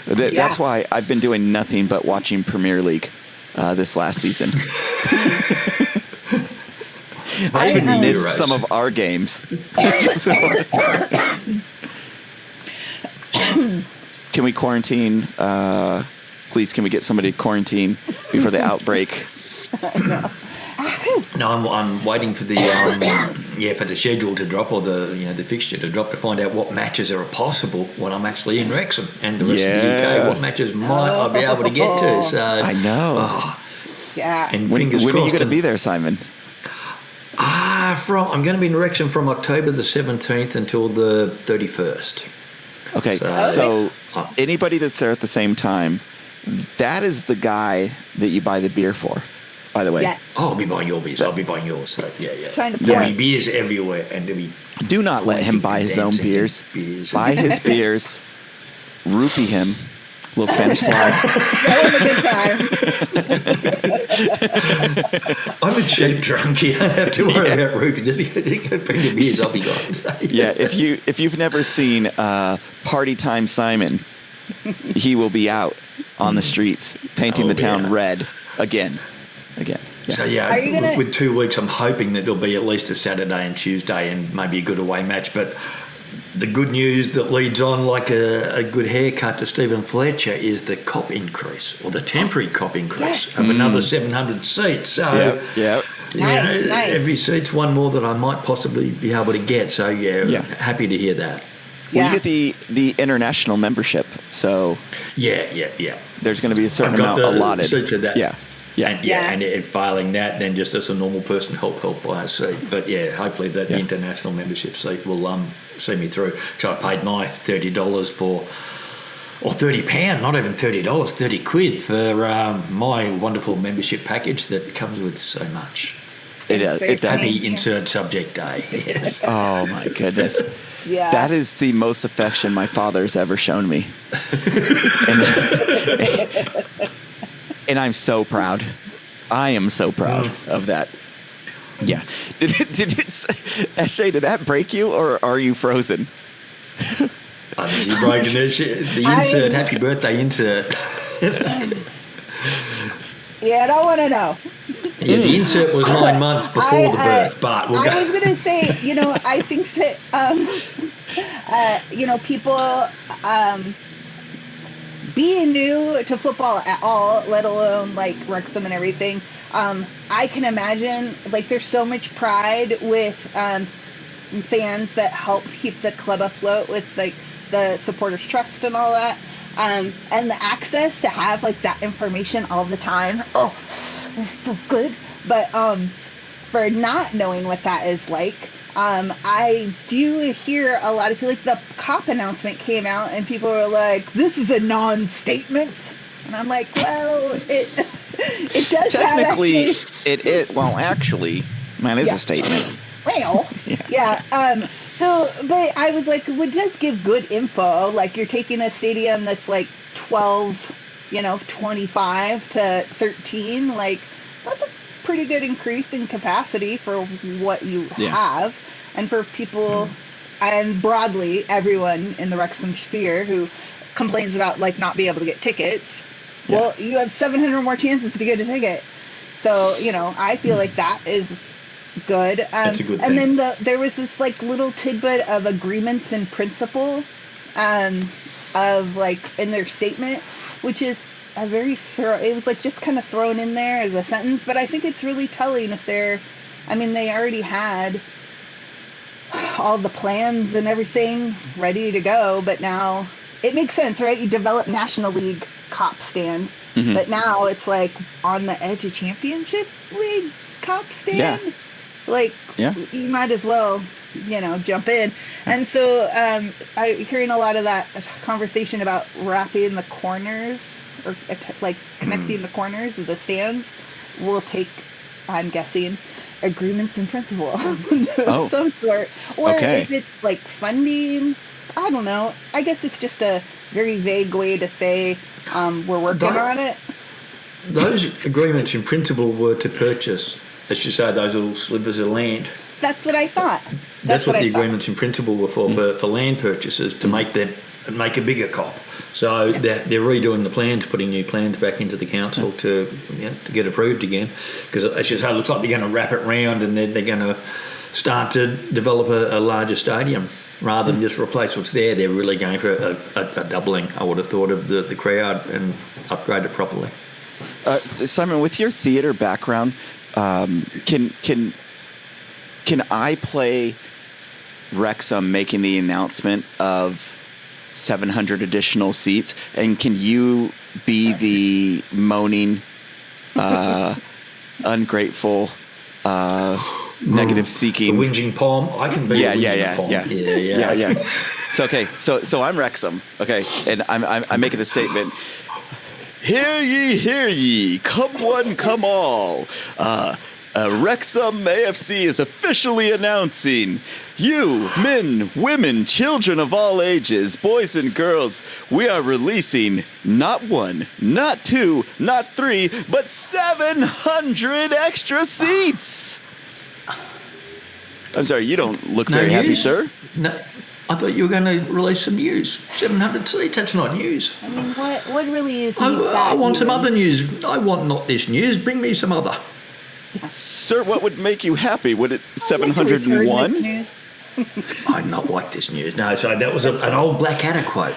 That's why I've been doing nothing but watching Premier League this last season. I even missed some of our games. Can we quarantine? Please, can we get somebody to quarantine before the outbreak? No, I'm waiting for the for the schedule to drop or the fixture to drop to find out what matches are possible when I'm actually in Wrexham and the rest of the UK. What matches might I be able to get to? So I know. And when fingers crossed. When are you going to be there, Simon? I'm going to be in Wrexham from October the 17th until the 31st. Okay, so anybody that's there at the same time, that is the guy that you buy the beer for, by the way. Yeah. I'll be buying your beers. I'll be buying yours. So, yeah. Trying to There'll be beers everywhere. And do not let him buy his own beers. Buy his beers. Rupee him. Little Spanish fly. That was a good time. I'm a cheap drunk. You don't have to worry about Rupee. Just bring the beers. I'll be gone. Yeah, if you've never seen Party Time Simon, he will be out on the streets painting the town red again. Yeah. So with 2 weeks, I'm hoping that there'll be at least a Saturday and Tuesday and maybe a good away match. But the good news that leads on like a good haircut to Stephen Fletcher is the COP increase, or the temporary COP increase of another 700 seats. So Nice. every seat's one more that I might possibly be able to get. So happy to hear that. Well, you get the international membership, so there's going to be a certain amount allotted. Seats of that. Yeah. And if failing that, then just as a normal person, help buy a seat. But hopefully the international membership seat will see me through. So I paid my $30 for, or £30, not even $30, £30 for my wonderful membership package that comes with so much. It does. Happy insert subject day. Yes. Oh my goodness. Yeah. That is the most affection my father's ever shown me. And I'm so proud. I am so proud of that. Yeah. Shay, did that break you, or are you frozen? I think you're breaking the insert. Happy birthday insert. Yeah, I don't want to know. Yeah, the insert was 9 months before the birth, but we'll go. I was going to say, I think that, people being new to football at all, let alone like Wrexham and everything, I can imagine like there's so much pride with fans that helped keep the club afloat with like the supporters trust and all that, and the access to have like that information all the time. Oh, it's so good. But for not knowing what that is like, I do hear a lot of people, like the cop announcement came out and people were like, this is a non-statement. And I'm like, well, it does technically actually, mine is a statement. Well, yeah. So, but I was like, would just give good info. Like you're taking a stadium that's like 25 to 13. Like that's a pretty good increase in capacity for what you have. And for people, and broadly, everyone in the Wrexham sphere who complains about like not being able to get tickets. Yeah. Well, you have 700 more chances to get a ticket. So, I feel like that is good. That's a good thing. And then there was this like little tidbit of agreements in principle of like in their statement, which is a very it was like just kind of thrown in there as a sentence, but I think it's really telling if they already had all the plans and everything ready to go, but now it makes sense, right? You develop National League cop stand, but now it's like on the edge of Championship League cop stand. Yeah. Like, you might as well, jump in. And so I'm hearing a lot of that conversation about wrapping the corners or like connecting the corners of the stands will take, I'm guessing, agreements in principle of some sort. Or if it's like funding, I don't know. I guess it's just a very vague way to say we're working on it. Those agreements in principle were to purchase, as you say, those little slivers of land. That's what I thought. That's what the agreements in principle were for land purchases, to make a bigger cop. So they're redoing the plans, putting new plans back into the council to get approved again. Because as you say, it looks like they're going to wrap it round and they're going to start to develop a larger stadium. Rather than just replace what's there, they're really going for a doubling, I would have thought, of the crowd and upgrade it properly. Simon, with your theater background, can I play Wrexham making the announcement of 700 additional seats, and can you be the moaning, ungrateful, negative seeking, the whinging palm? I can be palm. Yeah. So I'm Wrexham, and I'm making the statement. Hear ye, come one, come all. Wrexham AFC is officially announcing, you, men, women, children of all ages, boys and girls, we are releasing not one, not two, not three, but 700 extra seats. I'm sorry, you don't look very happy, sir. No, I thought you were going to release some news. 700 seats, that's not news. I mean, what really is I want some other news. I want not this news. Bring me some other. Sir, what would make you happy? Would it 701? I not like this news. No, sorry, that was an old Blackadder quote.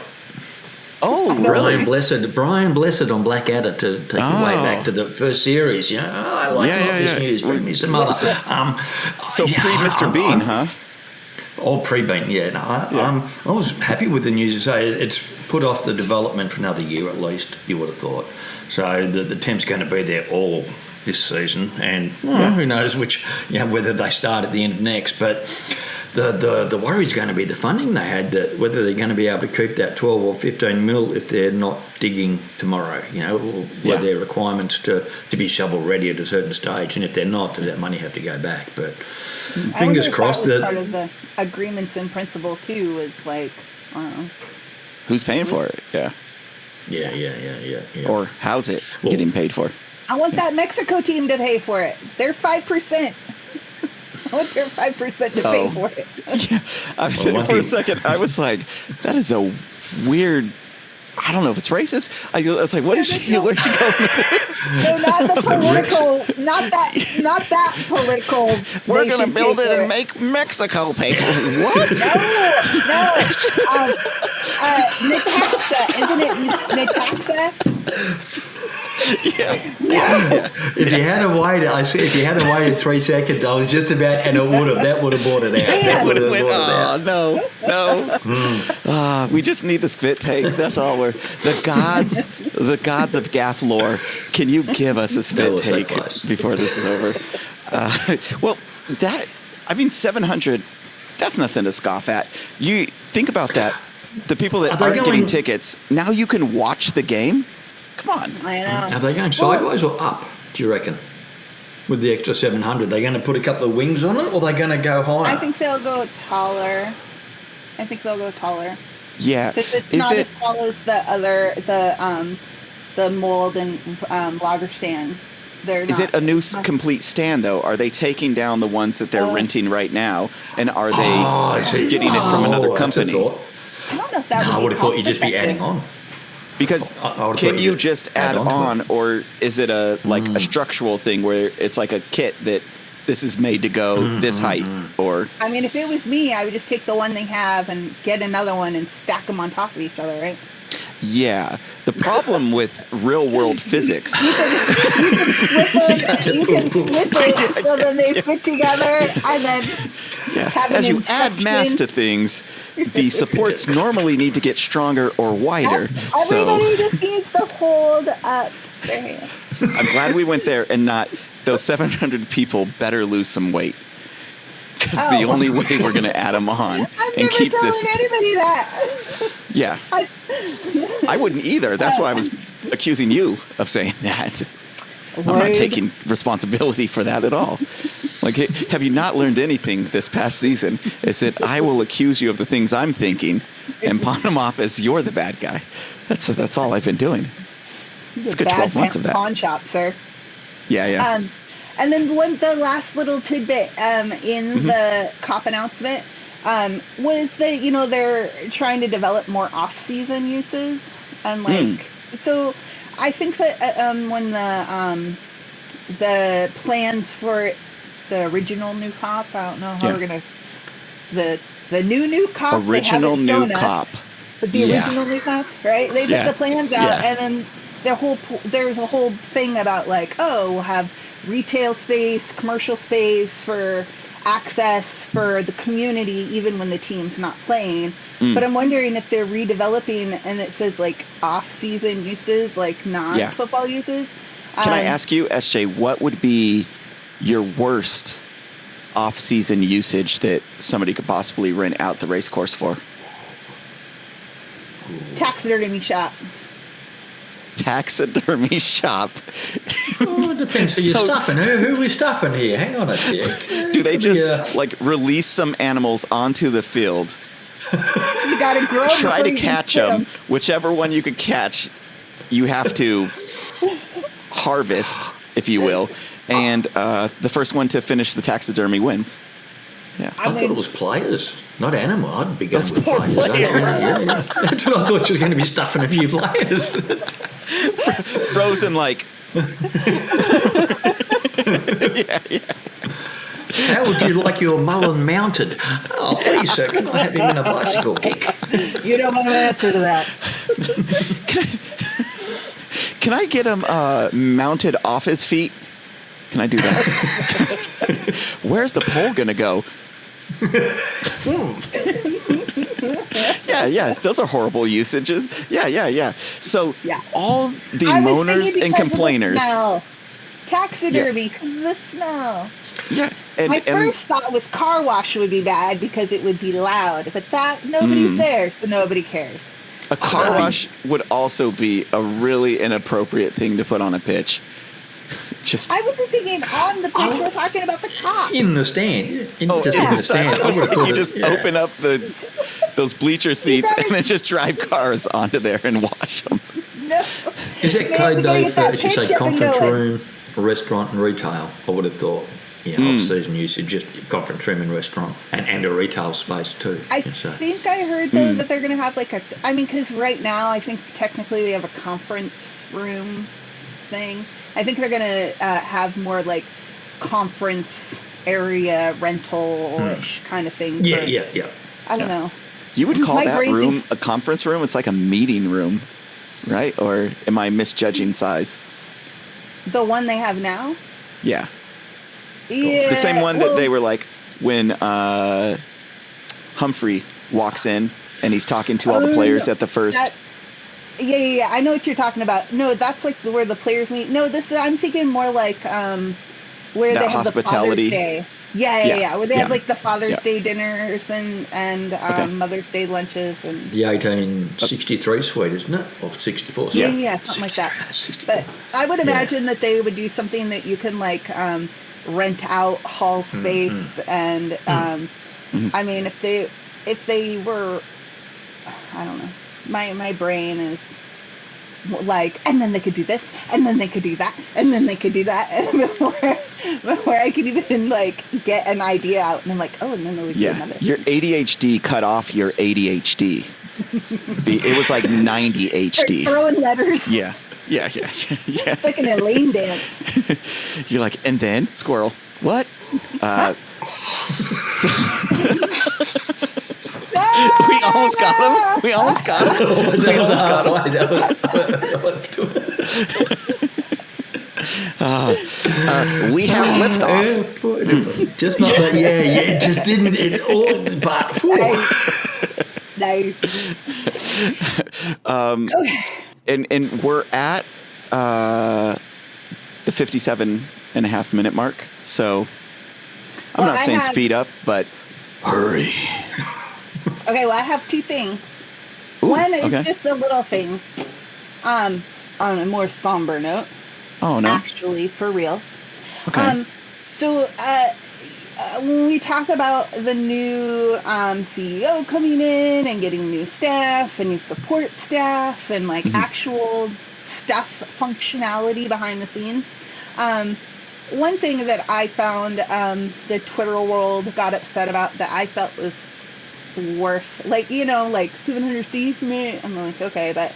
Oh, really? Brian Blessed on Blackadder to take you way back to the first series. I like this news. Bring me some other. So pre-Mr. Bean, huh? All pre-Bean, I was happy with the news. To say it's put off the development for another year at least, you would have thought. So the temp's going to be there all this season, and who knows whether they start at the end of next. But The worry is going to be the funding they had, that whether they're going to be able to keep that 12 or 15 mil if they're not digging tomorrow, or their requirements to be shovel ready at a certain stage, and if they're not, does that money have to go back? But fingers crossed that part of the agreements in principle too was like, I don't know. Who's paying for it? Yeah. Or how's it getting paid for? I want that Mexico team to pay for it. They're 5%. I want their 5% to pay for it. Yeah. I was for a second, I was like, that is a weird. I don't know if it's racist. I was like, where'd she go with this? No, not the political, not that political. We're going to build it and make Mexico pay for it. What? No. Nataxa, isn't it Nataxa? Yeah. If you had to wait 3 seconds, I was just about, and that would have brought it out. That would have went. No. We just need this spit take. That's all we're. The gods of Gath lore. Can you give us a spit take before this is over? 700. That's nothing to scoff at. You think about that. The people that aren't getting tickets now, you can watch the game. Come on. I know. Are they going sideways or up, do you reckon? With the extra 700, they're going to put a couple of wings on it, or are they going to go higher? I think they'll go taller. Yeah. Because it's not as tall as the mold and lager stand. Is it a new complete stand, though? Are they taking down the ones that they're renting right now, and are they getting it from another company? I don't know if that I would have thought you'd just be adding on. Because can you just add on, or is it a structural thing where it's like a kit that this is made to go this height? Or I mean, if it was me, I would just take the one they have and get another one and stack them on top of each other, right? Yeah. The problem with real world physics. You can flip it so that they fit together, and then as you add mass to things, the supports normally need to get stronger or wider. Everybody just needs to hold up their hand. I'm glad we went there and not those 700 people better lose some weight. Because the only way we're going to add them on and keep this. I'm never telling anybody that. Yeah. I wouldn't either. That's why I was accusing you of saying that. I'm not taking responsibility for that at all. Like, have you not learned anything this past season? Is that I will accuse you of the things I'm thinking and pawn them off as you're the bad guy. That's all I've been doing. It's a good 12 months of that. Pawn shop, sir. Yeah. And then the last little tidbit in the COP announcement was that, they're trying to develop more off-season uses. And, so I think that when the plans for the original new COP, I don't know how we're going to, the new COP. Original new COP. But the original new COP, right? They put the plans out, and then there's a whole thing about we'll have retail space, commercial space for access for the community, even when the team's not playing. But I'm wondering if they're redeveloping, and it says off-season uses, non-football uses. Can I ask you, SJ, what would be your worst off-season usage that somebody could possibly rent out the race course for? Taxidermy shop. Taxidermy shop. It depends who you're stuffing. Who are we stuffing here? Hang on a tick. Do they just release some animals onto the field? You gotta grow. Try to catch them. Whichever one you could catch, you have to harvest, if you will, and the first one to finish the taxidermy wins. Yeah. I thought it was players, not animal. I'd be going with players. That's what I thought you were going to be stuffing a few players. Frozen yeah. How would you like your mullen mounted? Oh, please, sir, can I have him in a bicycle kick? You don't want to answer to that. Can I get him mounted off his feet? Can I do that? Where's the pole going to go? Yeah. Those are horrible usages. Yeah. So all the moaners and complainers. Taxidermy, because of the smell. Yeah. My first thought was car wash would be bad because it would be loud, but that nobody's there, so nobody cares. A car wash would also be a really inappropriate thing to put on a pitch. I wasn't thinking on the pitch. We're talking about the cop. In the stand. In the stand. I was like, you just open up those bleacher seats and then just drive cars onto there and wash them. No. Is that code though for, I should say, conference room, restaurant and retail? I would have thought, off-season usage, just conference room and restaurant and a retail space too. I think I heard though that they're going to have because right now I think technically they have a conference room thing. I think they're going to have more like conference area rental-ish kind of thing. Yeah. I don't know. You would call that room a conference room? It's like a meeting room, right? Or am I misjudging size? The one they have now? Yeah. Yeah. The same one that they were like when Humphrey walks in and he's talking to all the players at the first. Yeah. I know what you're talking about. No, that's like where the players meet. No, I'm thinking more like where they have the Father's Day. Yeah. Where they have like the Father's Day dinners and Mother's Day lunches and the 1863 suite, isn't it? Or 64. Yeah, something like that. 64. But I would imagine that they would do something that you can like rent out hall space and I mean if they were, I don't know. My brain is like, and then they could do this, and then they could do that, and then they could do that, and before I could even like get an idea out, and I'm like, oh, and then they would do another. Your ADHD cut off your ADHD. It was like 90 HD. Throwing letters. Yeah. It's like an Elaine dance. You're like, and then squirrel. What? We almost got him. We almost got him. We have liftoff. Just not that. Yeah. It just didn't. It all. But nice. And we're at the 57.5 minute mark. So I'm not saying speed up, but hurry. Okay, well, I have two things. One is just a little thing. On a more somber note. Oh, no. Actually, for reals. Okay. So, when we talk about the new CEO coming in and getting new staff and new support staff and like actual stuff functionality behind the scenes, one thing that I found the Twitter world got upset about that I felt was worth, like 700C for me. I'm like, okay, but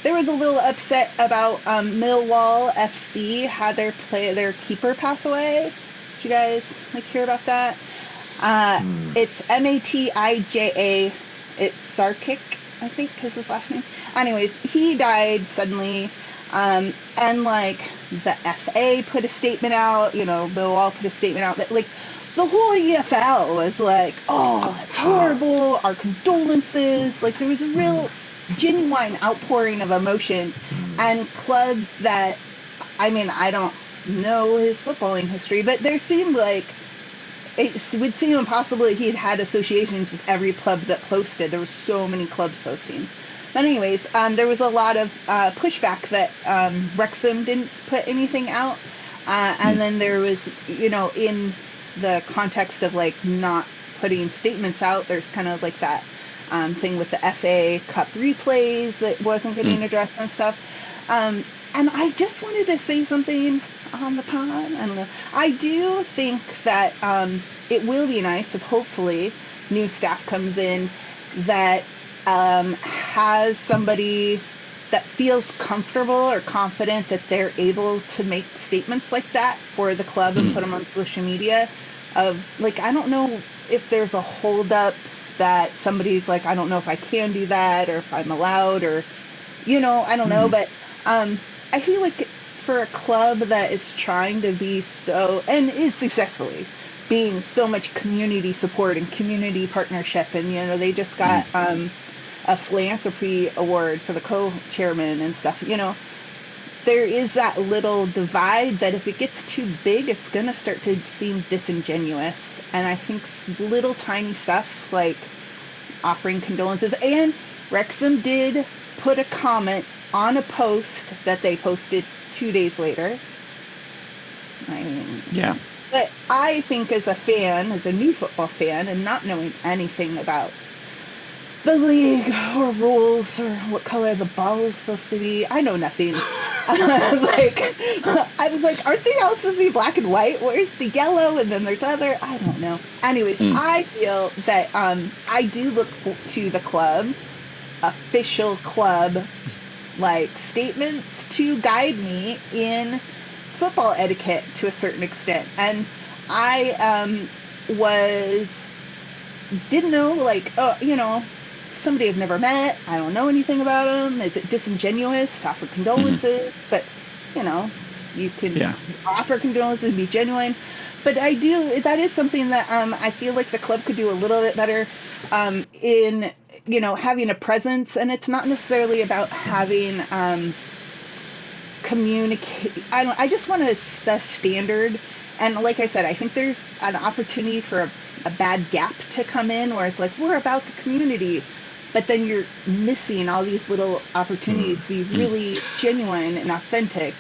there was a little upset about Millwall FC had their keeper pass away. Did you guys hear about that? It's Matija. It's Sarkic, I think, is his last name. Anyways, he died suddenly, and the FA put a statement out. Millwall put a statement out that the whole EFL was like, oh, that's horrible. Our condolences. There was a real genuine outpouring of emotion, and clubs that, I don't know his footballing history, but there seemed like it would seem impossible that he'd had associations with every club that posted. There were so many clubs posting. But anyways, there was a lot of pushback that Wrexham didn't put anything out, and then there was, in the context of not putting statements out, there's kind of that thing with the FA Cup replays that wasn't getting addressed and stuff. And I just wanted to say something on the pod. I don't know. I do think that it will be nice if hopefully new staff comes in that has somebody that feels comfortable or confident that they're able to make statements like that for the club and put them on social media. I don't know if there's a holdup that somebody's like, I don't know if I can do that or if I'm allowed or, I don't know. But I feel like for a club that is trying to be so, and is successfully being so much community support and community partnership, and, they just got a philanthropy award for the co-chairman and stuff, there is that little divide that if it gets too big, it's going to start to seem disingenuous. And I think little tiny stuff like offering condolences, and Wrexham did put a comment on a post that they posted 2 days later. I mean, yeah. But I think as a fan, as a new football fan, and not knowing anything about the league or rules or what color the ball is supposed to be, I know nothing. I was like, aren't they all supposed to be black and white? Where's the yellow? And then there's other. I don't know. Anyways, I feel that I do look to the club, official club, like statements to guide me in football etiquette to a certain extent. And I didn't know, like, oh, you know, somebody I've never met, I don't know anything about them. Is it disingenuous to offer condolences? But, you know, you can offer condolences and be genuine. But that is something that I feel like the club could do a little bit better in, you know, having a presence. And it's not necessarily about having communicate. I just want a standard. And like I said, I think there's an opportunity for a bad gap to come in where it's like, we're about the community, but then you're missing all these little opportunities to be really genuine and authentic.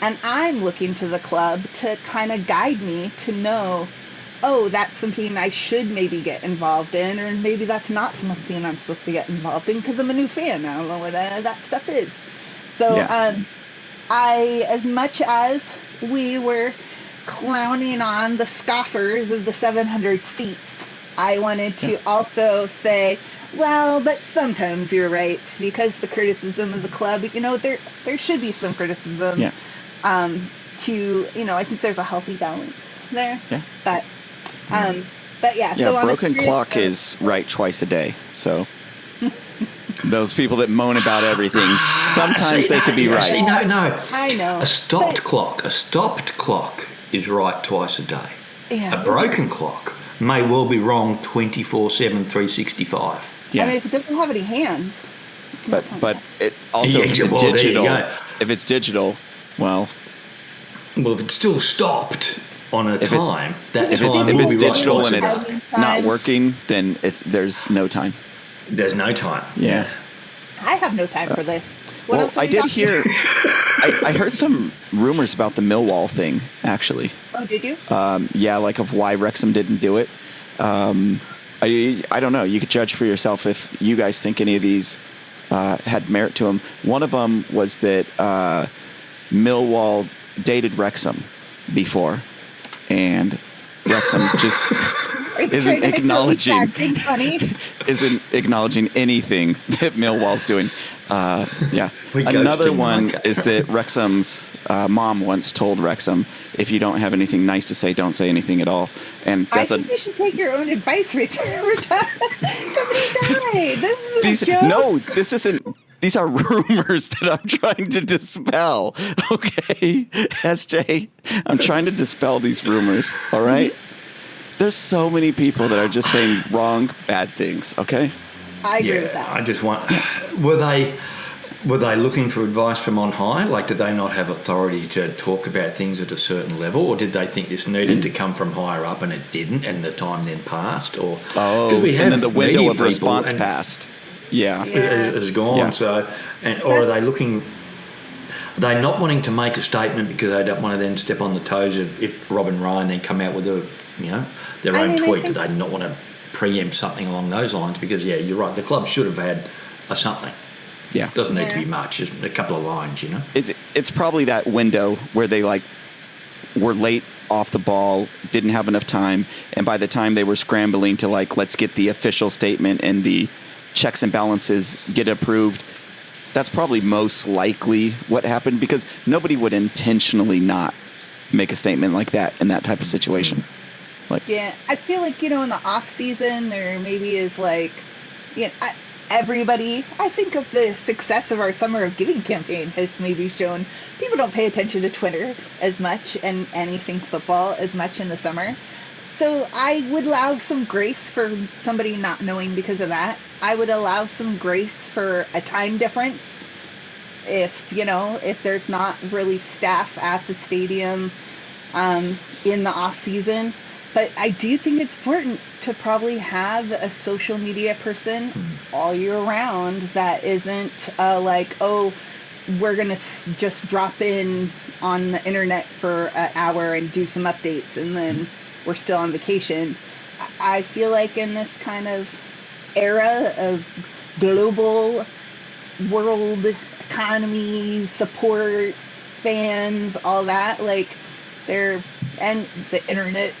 And I'm looking to the club to kind of guide me to know, oh, that's something I should maybe get involved in, or maybe that's not something I'm supposed to get involved in because I'm a new fan. I don't know what that stuff is. So as much as we were clowning on the scoffers of the 700 seats, I wanted to also say, well, but sometimes you're right, because the criticism of the club, you know, there should be some criticism. Yeah. You know, I think there's a healthy balance there. Yeah. But yeah. Yeah, So broken clock is right twice a day. So those people that moan about everything, sometimes they could be right. No. I know. A stopped clock is right twice a day. Yeah. A broken clock may well be wrong 24/7, 365. Yeah. I mean, if it doesn't have any hands. But it also, if it's digital, well, if it's still stopped on a time, if it's digital and it's not working, then there's no time. There's no time. Yeah. I have no time for this. What else I did hear. I heard some rumors about the Millwall thing, actually. Oh, did you? Yeah, like of why Wrexham didn't do it. I don't know. You could judge for yourself if you guys think any of these had merit to them. One of them was that Millwall dated Wrexham before, and Wrexham just isn't acknowledging anything that Millwall's doing. Another one is that Wrexham's mom once told Wrexham, if you don't have anything nice to say, don't say anything at all. And that's I think you should take your own advice, Richard. Somebody died. This is a joke. No, this isn't. These are rumors that I'm trying to dispel. Okay, SJ, I'm trying to dispel these rumors. All right. There's so many people that are just saying wrong, bad things. Okay. I agree with that. I just want. Were they looking for advice from on high? Like, did they not have authority to talk about things at a certain level, or did they think this needed to come from higher up and it didn't, and the time then passed? Or and then the window of response passed. Yeah. Is gone. Yeah. So, or are they looking? Are they not wanting to make a statement because they don't want to then step on the toes of if Rob and Ryan then come out with their own tweet? Do they not want to preempt something along those lines? Because you're right. The club should have had a something. Yeah, it doesn't need to be much. Just a couple of lines. It's probably that window where they were late off the ball, didn't have enough time, and by the time they were scrambling to let's get the official statement and the checks and balances get approved, that's probably most likely what happened, because nobody would intentionally not make a statement like that in that type of situation. I feel like, in the off season there maybe is everybody, I think of the success of our Summer of Giving campaign has maybe shown people don't pay attention to Twitter as much and anything football as much in the summer. So I would allow some grace for somebody not knowing because of that. I would allow some grace for a time difference. if there's not really staff at the stadium in the off season. But I do think it's important to probably have a social media person all year round that isn't like, oh, we're going to just drop in on the internet for an hour and do some updates and then we're still on vacation. I feel like in this kind of era of global world economy, support, fans, all that, like and the internet,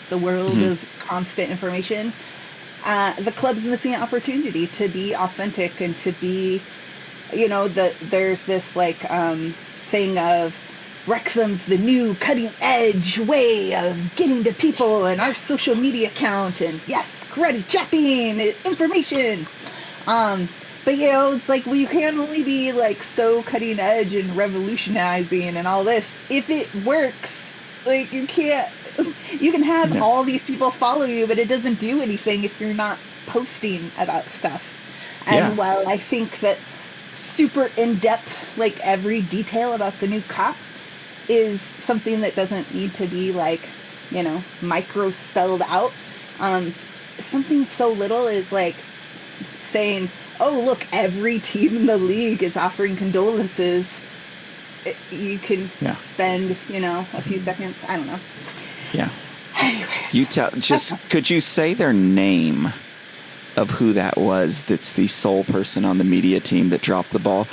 the world of constant information, the club's missing an opportunity to be authentic and to be, there's this like thing of Wrexham's the new cutting edge way of getting to people and our social media account and yes, karate chopping information. But it's like, well, you can't only be like so cutting edge and revolutionizing and all this if it works. Like you can have all these people follow you, but it doesn't do anything if you're not posting about stuff. And while I think that super in-depth, like every detail about the new cop is something that doesn't need to be like, micro spelled out. Something so little is like saying, oh, look, every team in the league is offering condolences. You can spend, a few seconds. I don't know. Yeah. Anyway. Could you say their name of who that was that's the sole person on the media team that dropped the ball?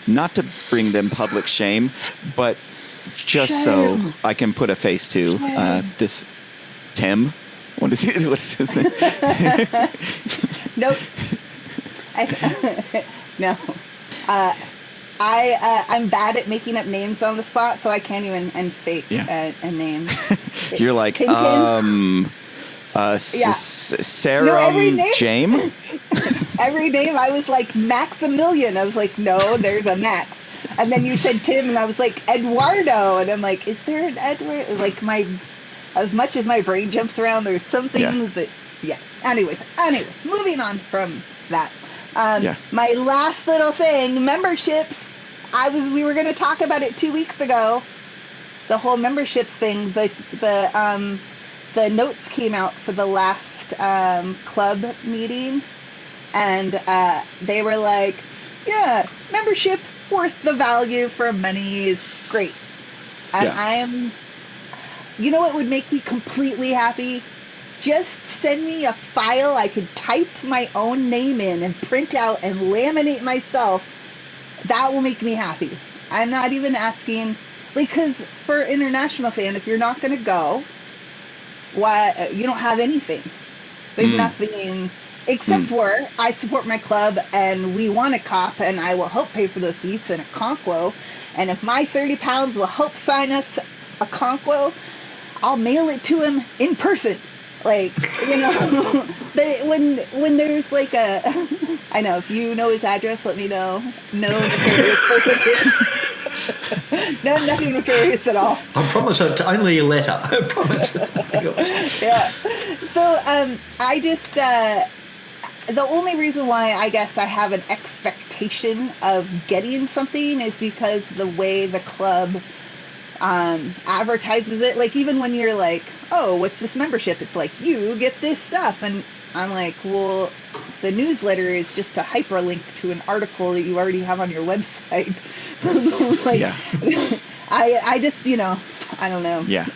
Not to bring them public shame, but just so I can put a face to this Tim. What is his name? Nope. No. I'm bad at making up names on the spot, so I can't even fake a name. You're like, SarahJane? Every name I was like Maximilian. I was like, no, there's a Max. And then you said Tim, and I was like Eduardo, and I'm like, is there an Edward? Like as much as my brain jumps around, there's some things that. Anyways, moving on from that. My last little thing, memberships. We were going to talk about it 2 weeks ago. The whole memberships thing. The notes came out for the last club meeting, and they were like, yeah, membership worth the value for money is great. And I am, what would make me completely happy? Just send me a file I could type my own name in and print out and laminate myself. That will make me happy. I'm not even asking, because for international fan, if you're not going to go, why you don't have anything. There's nothing except for I support my club and we want a cop and I will help pay for those seats and a conquo. And if my 30 pounds will help sign us a conquo, I'll mail it to him in person. Like, but when there's like I know, if you know his address, let me know. No nefarious purposes. No, nothing nefarious at all. I promise only a letter. I promise. Yeah. So, I just, the only reason why I guess I have an expectation of getting something is because the way the club advertises it. Like, even when you're like, oh, what's this membership? It's like, you get this stuff. And I'm like, well, the newsletter is just a hyperlink to an article that you already have on your website. I just, I don't know. Yeah.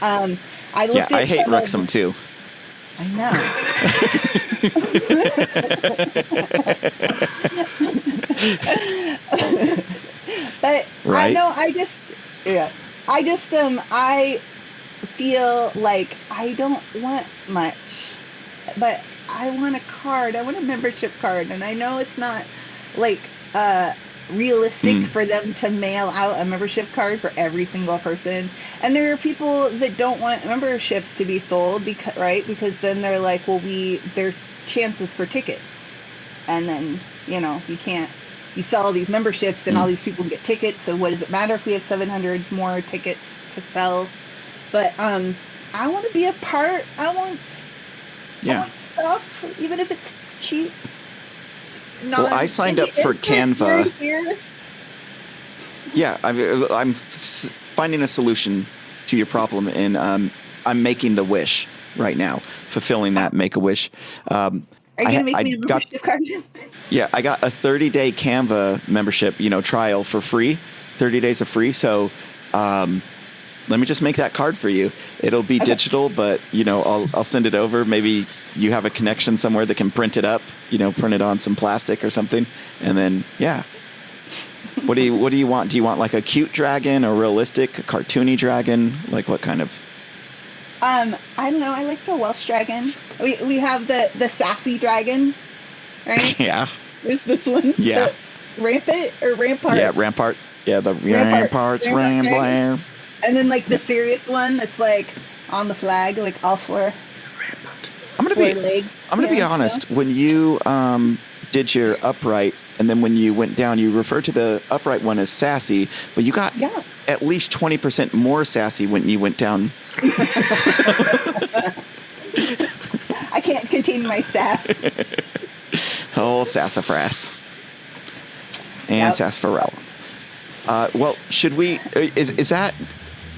I looked at I hate Wrexham too. I know. But right? I feel like I don't want much, but I want a card. I want a membership card, and I know it's not like realistic for them to mail out a membership card for every single person. And there are people that don't want memberships to be sold because then they're like, well, there are chances for tickets, and then you sell all these memberships and all these people get tickets. So what does it matter if we have 700 more tickets to sell? But I want to be a part. I want stuff, even if it's cheap. Well, I signed up for Canva. Yeah, I'm finding a solution to your problem, and I'm making the wish right now, fulfilling that Make-A-Wish. Are you going to make me a membership card? Yeah, I got a 30-day Canva membership, trial for free, 30 days of free. So let me just make that card for you. It'll be digital, but I'll send it over. Maybe you have a connection somewhere that can print it up, print it on some plastic or something, and then What do you want? Do you want like a cute dragon, or realistic, a cartoony dragon? Like what kind of? I don't know. I like the Welsh dragon. We have the sassy dragon, right? Yeah. Is this one? Yeah. Rampant or Rampart? Yeah, Rampart. Yeah, the Rampart's Rambler. And then like the serious one that's like on the flag, like all four. I'm gonna be honest. When you did your upright, and then when you went down, you referred to the upright one as sassy, but you got at least 20% more sassy when you went down. I can't contain my sass. Oh, sassafras. And sarsaparilla. Well, should we? Is that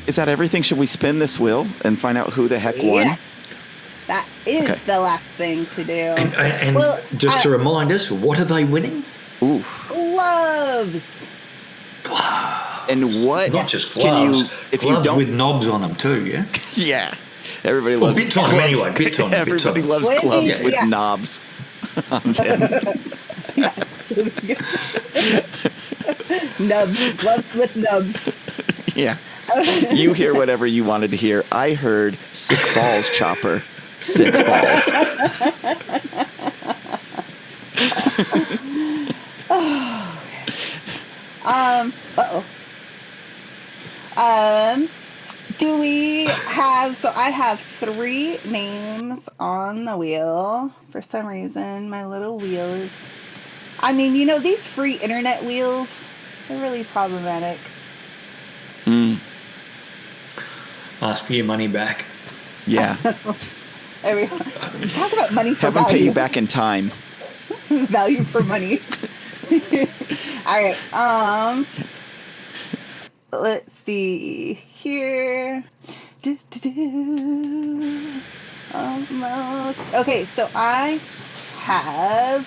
everything? Should we spin this wheel and find out who the heck won? That is the last thing to do. And just to remind us, what are they winning? Ooh. Gloves. And what? Not just gloves. Gloves with knobs on them too, yeah? Yeah. Everybody loves bits on them anyway. Bits on them. Everybody loves gloves with knobs on them. Nubs. Gloves with nubs. Yeah. You hear whatever you wanted to hear. I heard sick balls, Chopper. Sick balls. Do we have? So I have 3 names on the wheel. For some reason, my little wheel is. I mean, these free internet wheels, they're really problematic. Ask for your money back. Yeah. Talk about money for Have them value. pay you back in time. Value for money. All right. Let's see here. Almost. Okay, so I have.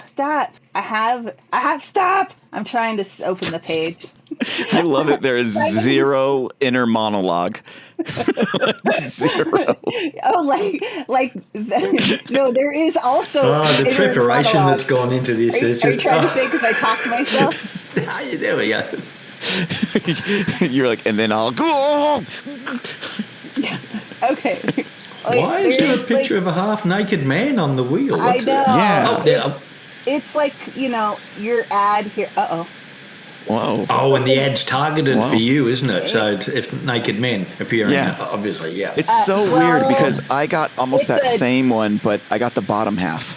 Stop. I have stop. I'm trying to open the page. I love it. There is zero inner monologue. Zero. Oh, no, there is also the preparation monologue. that's gone into this is just. Are you trying to say because I talk to myself? There we go. You're like, and then I'll go. Yeah. Okay. Why is there a picture of a half-naked man on the wheel? What's I know. Yeah. It's like, your ad here. Uh-oh. Whoa. Oh, and the ad's targeted for you, isn't it? So it's if naked men appearing, obviously, yeah. It's so weird because I got almost that same one, but I got the bottom half.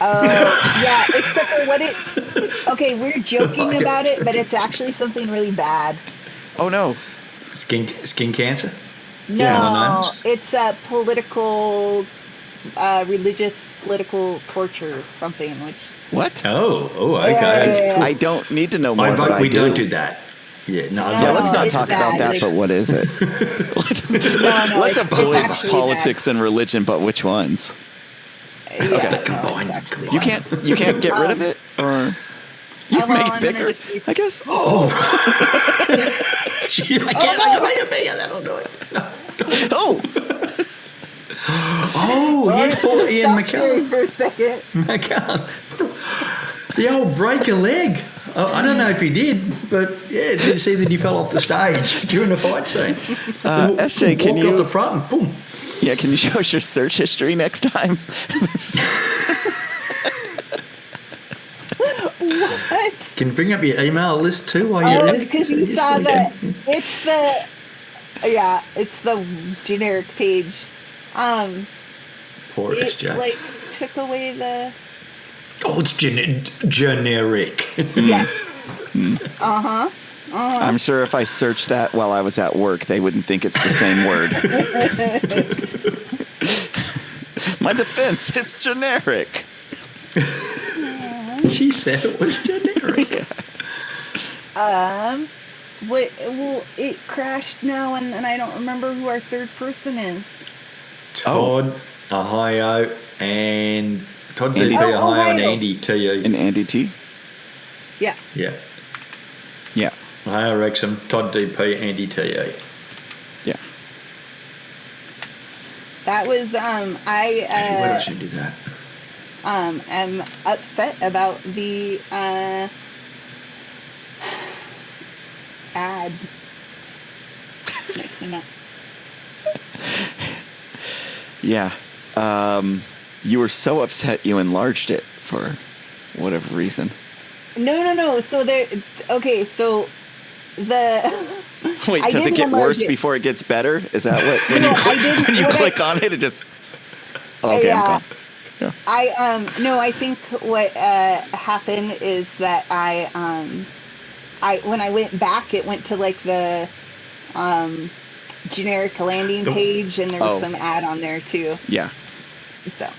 Oh, yeah, except for okay, we're joking about it, but it's actually something really bad. Oh, no. Skin cancer? No, it's a political, religious political torture something, which... What? Oh, okay. I don't need to know more. I vote we don't do that. Yeah, let's not talk about that. But what is it? Let's avoid politics and religion, but which ones? Yeah, combined. Exactly. You can't get rid of it, or you can make it bigger. I guess. Oh. I don't know it. Oh. Oh, yeah, poor Ian McCann. For a second. McCann. The old break a leg. Oh, I don't know if he did, but yeah, did you see that he fell off the stage during the fight scene? SJ, can you... Walked off the front and boom. Yeah, can you show us your search history next time? What? Can you bring up your email list too while you're there? Because you saw that it's the generic page. Poor SJ. Like took away the. Oh, it's generic. Yeah. I'm sure if I searched that while I was at work, they wouldn't think it's the same word. My defense, it's generic. She said it was generic. Well, it crashed now, and I don't remember who our third person is. Todd, Ohio, and Todd DP, Ohio, and Andy TU. And Andy T? Yeah. Yeah. Yeah. Ohio, Wrexham, Todd DP, Andy TU. Yeah. That was, Why else should do that? am upset about the, ad. Yeah. You were so upset you enlarged it for whatever reason. No. So there. Okay. So the. Wait, does it get worse before it gets better? Is that what? When you click on it, it just. Oh, okay, yeah. I'm gone. Yeah. I think what happened is that when I went back, it went to like the generic landing page, and there was some ad on there too. Yeah. So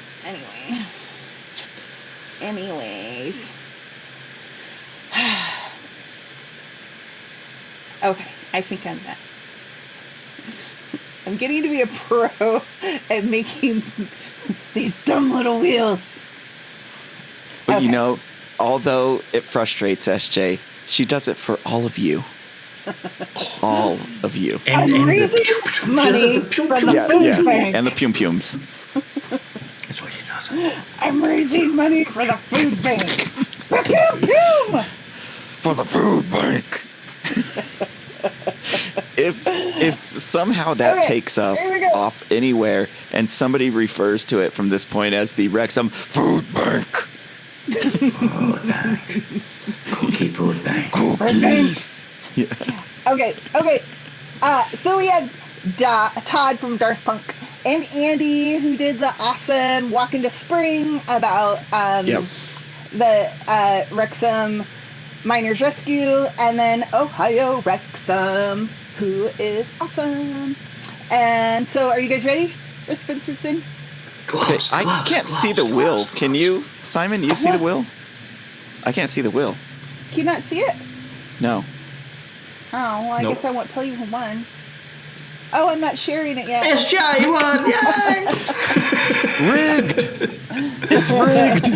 anyways. Okay, I think I'm done. I'm getting to be a pro at making these dumb little wheels. But you know, although it frustrates SJ, she does it for all of you. All of you. And raising money from the food bank. And the pum-pums. That's what she does. I'm raising money for the food bank. Pum-pum! For the food bank. If somehow that takes off anywhere and somebody refers to it from this point as the Wrexham Foodbank. Food bank. Cookie food bank. Cookies. Yeah. Okay. So we had Todd from Darth Punk and Andy, who did the awesome Walk into Spring about the Wrexham Miners Rescue, and then Ohio Wrexham, who is awesome. And so, are you guys ready? Responses in? Gloves, I can't see the wheel. Can you, Simon? You see the wheel? I can't see the wheel. Can you not see it? No. Oh, well, I guess I won't tell you who won. Oh, I'm not sharing it yet. SJ won! Yay! Rigged! It's rigged!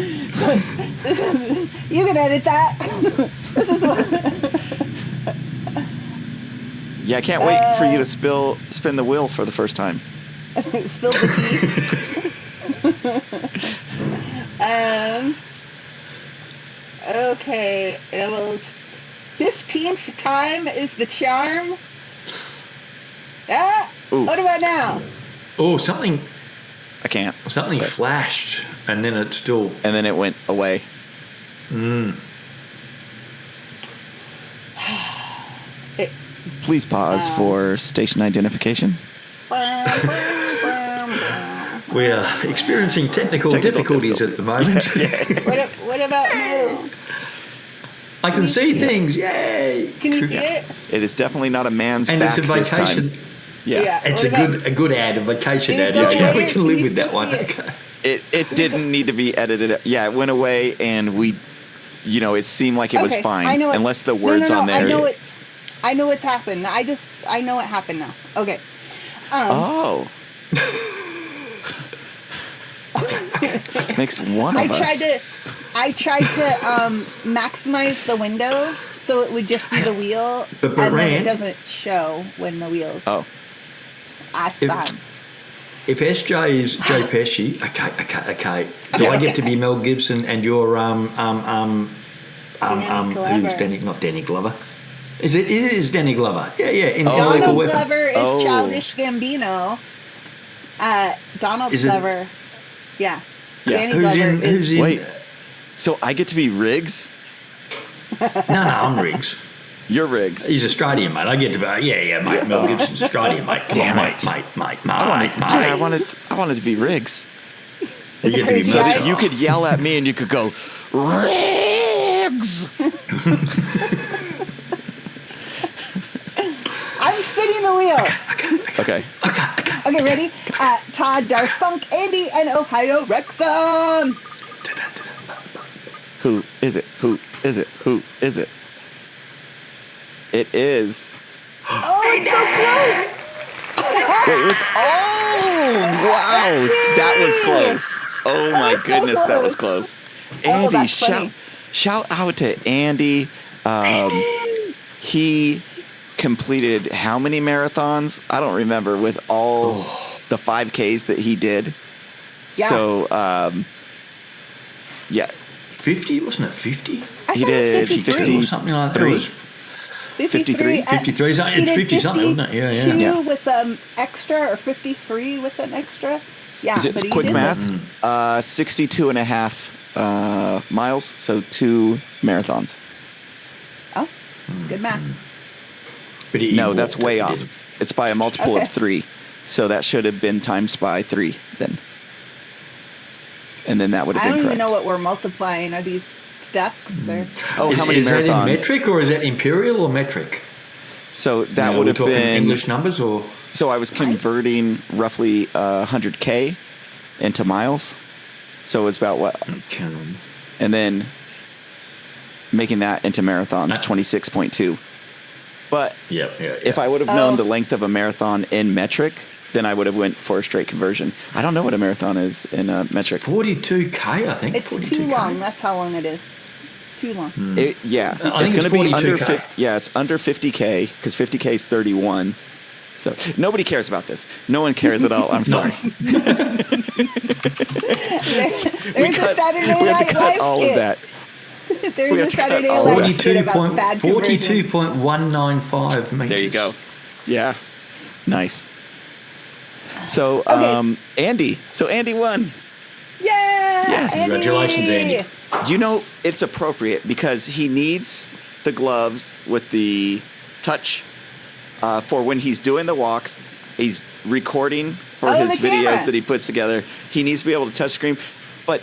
You can edit that. This is what. Yeah, I can't wait for you to spin the wheel for the first time. Spill the tea. Okay. Well, 15th time is the charm. Ah! Ooh. What about now? Oh, something I can't. Flashed, and then it still. And then it went away. Please pause for station identification. We are experiencing technical difficulties at the moment. What about now? I can see things. Yay! Can you see it? It is definitely not a man's and back it's a vacation. this time. Yeah. It's a good ad, a vacation ad. Yeah. We can live with that one. It didn't need to be edited. Yeah, it went away, and we, it seemed like it was fine, unless the words on there. I know what's happened. I know what happened now. Okay. Makes one of us. I tried to maximize the window so it would just be the wheel, but and then it doesn't show when the wheels. Oh. If SJ is Joe Pesci, okay. Do I get to be Mel Gibson and you're who's Danny? Not Danny Glover. It is Danny Glover. Yeah. Donald Glover is Childish Gambino. Donald Glover. Yeah. Danny Glover is. Wait. So I get to be Riggs? No, I'm Riggs. You're Riggs. He's Australian, mate. I get to be. Yeah, mate. Mel Gibson's Australian, mate. Come on, mate. I wanted to be Riggs. You get to be Mel. You could yell at me and you could go, Riggs! I'm spinning the wheel. Okay. Okay, ready? Todd, Darth Punk, Andy, and Ohio Wrexham. Who is it? Who is it? Who is it? It is. Oh, it's so close! Wait, it was. Oh, wow. That was close. Oh, my goodness, that was close. Andy, that's funny. shout out to Andy. He completed how many marathons? I don't remember with all the 5Ks that he did. Yeah. So, yeah. 50, wasn't it 50? He did 50 or something like that. It was 53? 53, it's 50 something, wasn't it? Yeah. Two with extra, or 53 with an extra. Yeah, Is it but he quick did math? 62 and a half miles, so 2 marathons. Oh, good math. But No, that's way he off. did. It's by a multiple Okay. of 3. So that should have been times by 3 then. And then that would have I been don't correct. even know what we're multiplying. Are these ducks? Or? Oh, how many is that in marathons? metric or is that imperial or metric? So that Are would we have talking been English numbers or? So I was converting roughly 100K into miles. So it's about what? And then making that into marathons, 26.2. But if I would have known the length of a marathon in metric, then I would have went for a straight conversion. I don't know what a marathon is in metric. 42K, I think. It's 42K. too long. That's how long it is. Too long. It's think going to be 42K. under 50. Yeah, it's under 50K because 50K is 31. So nobody cares about this. No one cares at all. I'm sorry. There's a Saturday we have to Night cut Live all skit. of that. There's We have a to cut Saturday all Night of Live skit about bad conversions. 42.195 meters. There you go. Yeah. Nice. So, Okay. Andy. So Andy won. Yeah! Yes. Andy! Congratulations, Andy. You know, it's appropriate because he needs the gloves with the touch for when he's doing the walks. He's recording for his the videos camera. that he puts together. He needs to be able to touch screen. But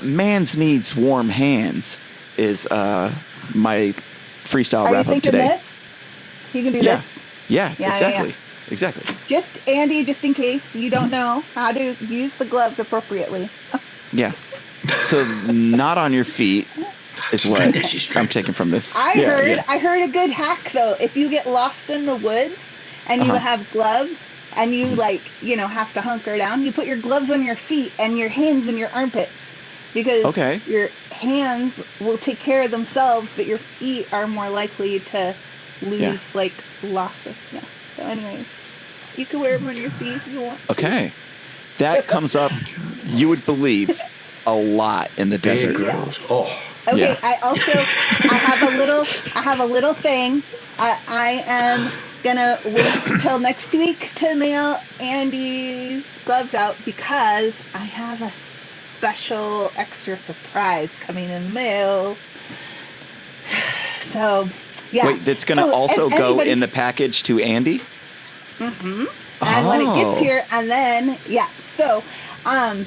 man's needs warm hands is my freestyle Are you wrap up thinking today. this? You can do Yeah. this? Yeah, Yeah, exactly. yeah. Exactly. Just, Andy, just in case you don't know how to use the gloves appropriately. Yeah. So not on your feet is what I'm taking from this. I Yeah. heard a good hack though. If you get lost in the woods and you have gloves and you have to hunker down, you put your gloves on your feet and your hands in your armpits because your hands will take care of themselves, but your feet are more likely to lose loss of So anyways, you can wear them on your feet if you want. Okay. That comes up, you would believe, a lot in the desert. Girls. Oh. Okay, Yeah. I have a little thing. I am gonna wait until next week to mail Andy's gloves out because I have a special extra surprise coming in the mail. So, yeah. Wait, that's going to also go in the package to Andy? Mm-hmm. And when it gets here, and then, so, I'm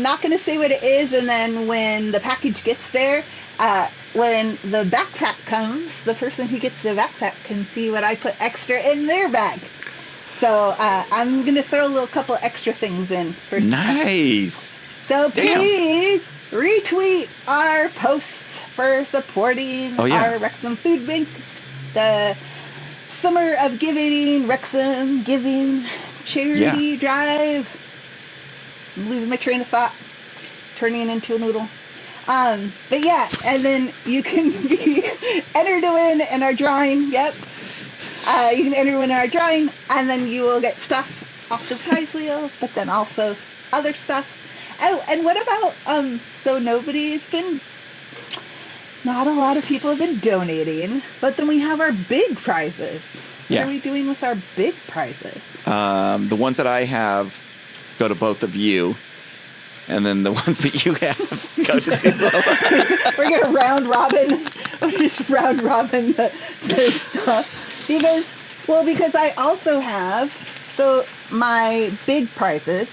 not going to say what it is, and then when the package gets there, when the backpack comes, the person who gets the backpack can see what I put extra in their bag. So I'm going to throw a little couple extra things in. Nice. So please retweet our posts for supporting our Wrexham Foodbank, the Summer of Giving, Wrexham Giving Charity Drive. I'm losing my train of thought, turning it into a noodle. But yeah, and then you can be entered to win in our drawing. Yep. You can enter in our drawing, and then you will get stuff off the prize wheel, but then also other stuff. Oh, and what about, so not a lot of people have been donating, but then we have our big prizes. What are we doing with our big prizes? The ones that I have go to both of you, and then the ones that you have go to Tilo. We're going to round robin. We're just round robin the stuff. Because I also have, so my big prizes,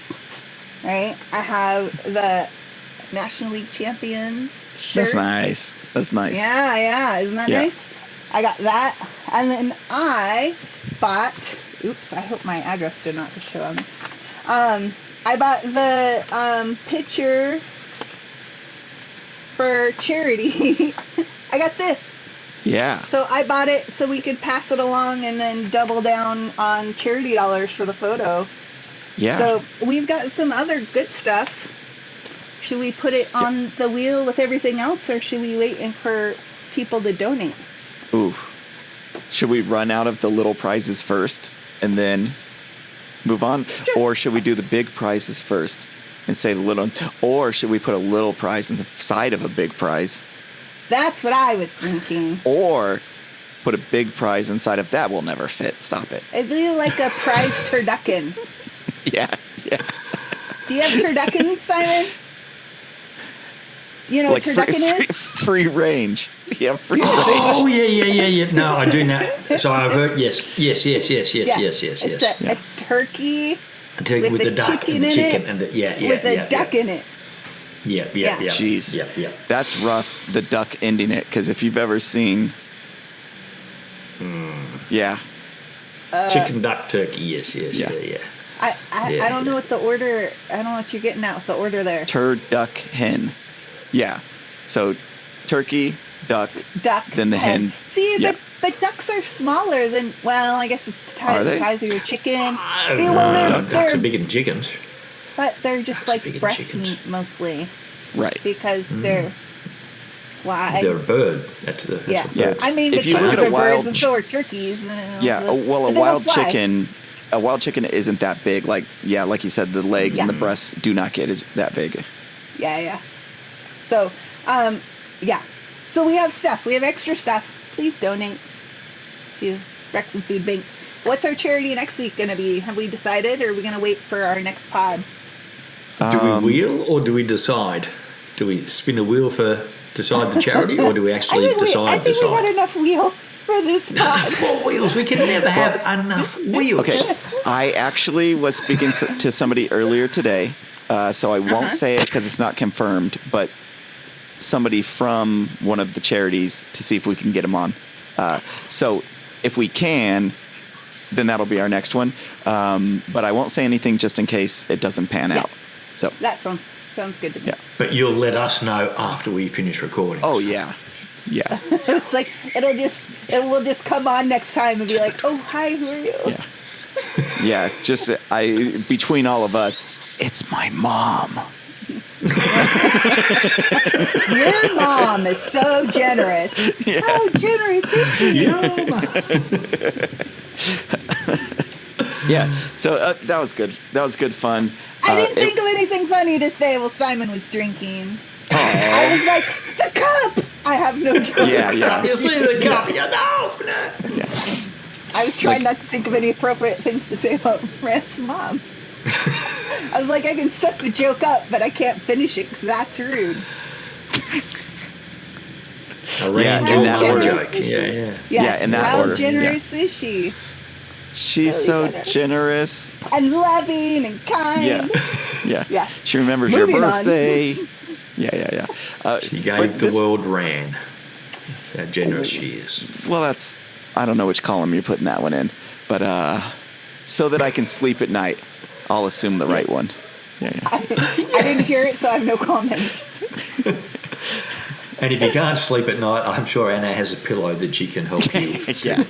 right? I have the National League Champions shirt. That's nice. Yeah. Isn't that nice? I got that. And then I bought, I hope my address did not just show on me. I bought the picture for charity, I got this. Yeah. So I bought it so we could pass it along and then double down on charity dollars for the photo. Yeah. So we've got some other good stuff. Should we put it on the wheel with everything else, or should we wait for people to donate? Ooh. Should we run out of the little prizes first and then move on? Sure. Or should we do the big prizes first and say the little? Or should we put a little prize in the side of a big prize? That's what I was thinking. Or put a big prize inside of that will never fit. Stop it. It'd be like a prize turducken. Yeah. Do you have turduckens, Simon? You know like what turducken is? Free range. Yeah, free range. Oh, yeah. No, I do know. So I've heard, yes. It's turkey with the duck and the chicken and with a duck in it. Yeah. Jeez. Yeah. That's rough, the duck ending it, because if you've ever seen... Yeah. Chicken, duck, turkey, yes. I don't know what the order... I don't know what you're getting at with the order there. Duck, hen. Yeah. So, turkey, duck, then the hen. See, but ducks are smaller than... Well, I guess it's the size of your chicken. Ducks are bigger than chickens. But they're just like breast meat mostly. Right. Because they're... Why? They're a bird. That's what birds. I mean, if you chickens look at are birds and so are turkeys. Yeah, well, a wild chicken isn't that big. Like you said, the legs and the breasts do not get that big. Yeah. So, So we have stuff. We have extra stuff. Please donate to Wrexham Foodbank. What's our charity next week going to be? Have we decided, or are we going to wait for our next pod? Do we wheel or do we decide? Do we spin a wheel for decide the charity, or do we actually decide? I think we had enough wheel for this pod. More wheels. We can never have enough wheels. Okay. I actually was speaking to somebody earlier today, so I won't say it because it's not confirmed, but somebody from one of the charities to see if we can get them on. So if we can, then that'll be our next one. But I won't say anything just in case it doesn't pan out. So that sounds good to me. Yeah. But you'll let us know after we finish recording. Oh yeah. It's like it will just come on next time and be like, oh hi, who are you? Yeah. Just between all of us, it's my mom. Your mom is so generous. Yeah. How generous is she? Yeah. So that was good. That was good fun. I didn't think of anything funny to say while Simon was drinking. I was like, the cup! I have no joke. Yeah. You see the cup, no. Yeah. I was trying not to think of any appropriate things to say about Rand's mom. I was like, I can set the joke up, but I can't finish it because that's rude. A random joke. Yeah, in that order. How generous is she? She's so generous. And loving and kind. Yeah. She remembers your birthday. Yeah. She gave the world Ran. That's how generous she is. Well, I don't know which column you're putting that one in, but so that I can sleep at night, I'll assume the right one. Yeah. I didn't hear it, so I have no comment. And if you can't sleep at night, I'm sure Anna has a pillow that she can help you. Yeah.